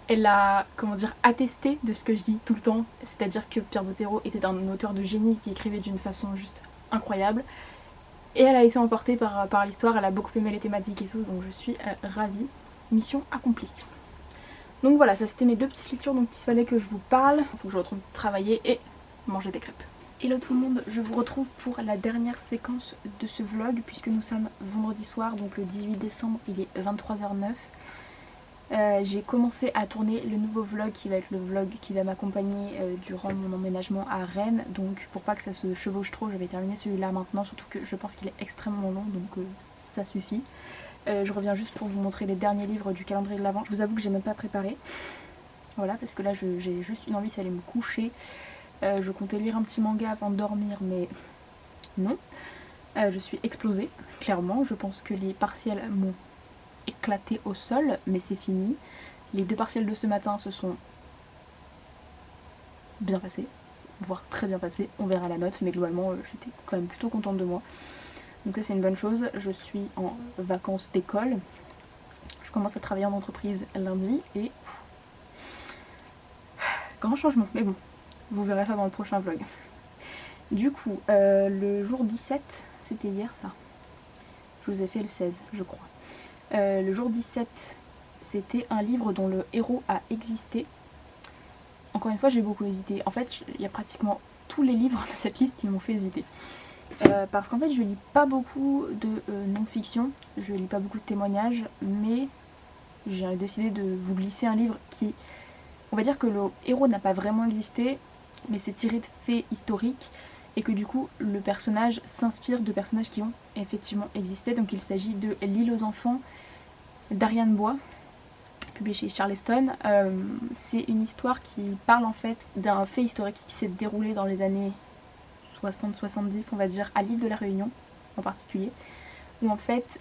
Elle a, comment dire, attesté de ce que je dis tout le temps, c'est-à-dire que Pierre Bottero était un auteur de génie qui écrivait d'une façon juste incroyable. Et elle a été emportée par l'histoire, elle a beaucoup aimé les thématiques et tout, donc je suis ravie. Mission accomplie. Donc voilà, ça c'était mes 2 petites lectures dont il fallait que je vous parle. Il faut que je retourne travailler et manger des crêpes. Hello tout le monde, je vous retrouve pour la dernière séquence de ce vlog puisque nous sommes vendredi soir, donc le 18 décembre, il est 23h09. J'ai commencé à tourner le nouveau vlog qui va être le vlog qui va m'accompagner durant mon emménagement à Rennes. Donc pour pas que ça se chevauche trop, je vais terminer celui-là maintenant, surtout que je pense qu'il est extrêmement long, donc ça suffit. Je reviens juste pour vous montrer les derniers livres du calendrier de l'Avent. Je vous avoue que j'ai même pas préparé. Voilà, parce que là j'ai juste une envie, c'est aller me coucher. Je comptais lire un petit manga avant de dormir, mais non. Je suis explosée, clairement. Je pense que les partiels m'ont éclaté au sol, mais c'est fini. Les 2 partiels de ce matin se sont bien passés, voire très bien passés. On verra la note, mais globalement j'étais quand même plutôt contente de moi. Donc ça c'est une bonne chose. Je suis en vacances d'école. Je commence à travailler en entreprise lundi et grand changement, mais bon, vous verrez ça dans le prochain vlog. Du coup, le jour 17, c'était hier ça. Je vous ai fait le 16, je crois. Le jour 17, c'était un livre dont le héros a existé. Encore une fois, j'ai beaucoup hésité. En fait, il y a pratiquement tous les livres de cette liste qui m'ont fait hésiter. Parce qu'en fait, je lis pas beaucoup de non-fiction, je lis pas beaucoup de témoignages, mais j'ai décidé de vous glisser un livre qui... On va dire que le héros n'a pas vraiment existé, mais c'est tiré de faits historiques, et que du coup le personnage s'inspire de personnages qui ont effectivement existé. Donc il s'agit de L'île aux enfants d'Ariane Bois, publié chez Charleston. C'est une histoire qui parle en fait d'un fait historique qui s'est déroulé dans les années 60-70 on va dire, à l'île de la Réunion en particulier, où en fait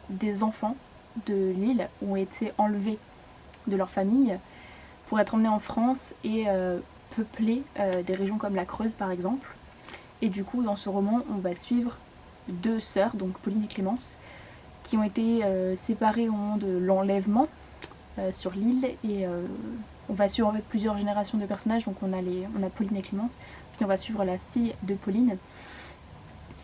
des enfants de l'île ont été enlevés de leur famille pour être emmenés en France et peupler des régions comme la Creuse par exemple. Et du coup dans ce roman on va suivre 2 sœurs, donc Pauline et Clémence, qui ont été séparées au moment de l'enlèvement sur l'île, et on va suivre en fait plusieurs générations de personnages. Donc on a Pauline et Clémence, puis on va suivre la fille de Pauline.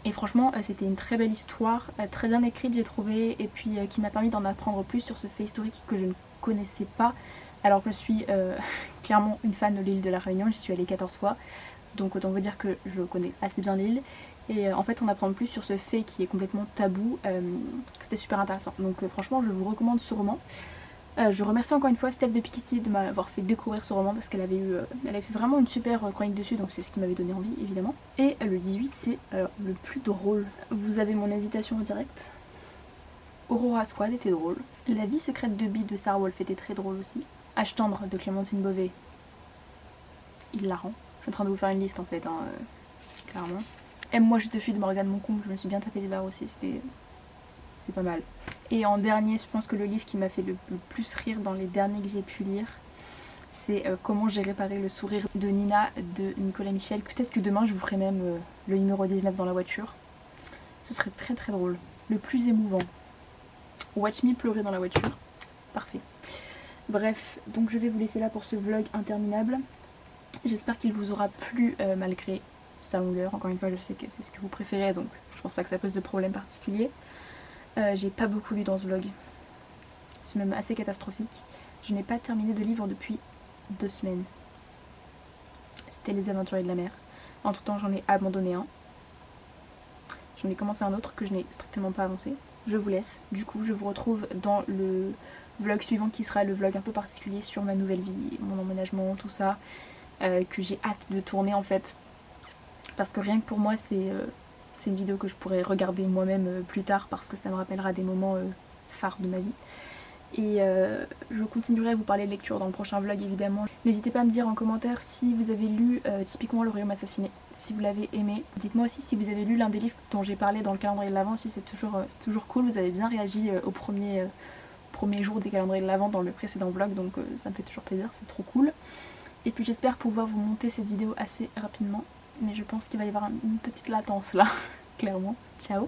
Et franchement c'était une très belle histoire, très bien écrite j'ai trouvé, et puis qui m'a permis d'en apprendre plus sur ce fait historique que je ne connaissais pas, alors que je suis clairement une fan de l'île de la Réunion. J'y suis allée 14 fois, donc autant vous dire que je connais assez bien l'île. Et en fait on apprend plus sur ce fait qui est complètement tabou. C'était super intéressant, donc franchement je vous recommande ce roman. Je remercie encore une fois Steph de Piketty de m'avoir fait découvrir ce roman, parce qu'elle avait fait vraiment une super chronique dessus, donc c'est ce qui m'avait donné envie évidemment. Et le 18 c'est le plus drôle. Vous avez mon hésitation en direct. Aurora Squad était drôle. La vie secrète de Bee de Sarah Wolf était très drôle aussi. Âge tendre de Clémentine Beauvais, hilarant. Je suis en train de vous faire une liste en fait, clairement. Aime-moi je te fuis de Morgane Moncombe, je me suis bien tapé des barres aussi, c'est pas mal. Et en dernier, je pense que le livre qui m'a fait le plus rire dans les derniers que j'ai pu lire, c'est Comment j'ai réparé le sourire de Nina de Nicolas Michel. Peut-être que demain je vous ferai même le numéro 19 dans la voiture. Ce serait très très drôle. Le plus émouvant. Watch me pleurer dans la voiture. Parfait. Bref, donc je vais vous laisser là pour ce vlog interminable. J'espère qu'il vous aura plu malgré sa longueur. Encore une fois, je sais que c'est ce que vous préférez, donc je pense pas que ça pose de problème particulier. J'ai pas beaucoup lu dans ce vlog. C'est même assez catastrophique. Je n'ai pas terminé de livre depuis 2 semaines. C'était Les Aventuriers de la Mer. Entre temps, j'en ai abandonné un. J'en ai commencé un autre que je n'ai strictement pas avancé. Je vous laisse. Du coup, je vous retrouve dans le vlog suivant qui sera le vlog un peu particulier sur ma nouvelle vie, mon emménagement, tout ça. Que j'ai hâte de tourner en fait. Parce que rien que pour moi, c'est une vidéo que je pourrais regarder moi-même plus tard, parce que ça me rappellera des moments phares de ma vie. Et je continuerai à vous parler de lecture dans le prochain vlog évidemment. N'hésitez pas à me dire en commentaire si vous avez lu typiquement Le Royaume assassiné. si vous l'avez aimé. Dites-moi aussi si vous avez lu l'un des livres dont j'ai parlé dans le calendrier de l'Avent, si c'est toujours cool, vous avez bien réagi au premier jour des calendriers de l'Avent dans le précédent vlog, donc ça me fait toujours plaisir, c'est trop cool. Et puis j'espère pouvoir vous monter cette vidéo assez rapidement, mais je pense qu'il va y avoir une petite latence là, clairement. Ciao!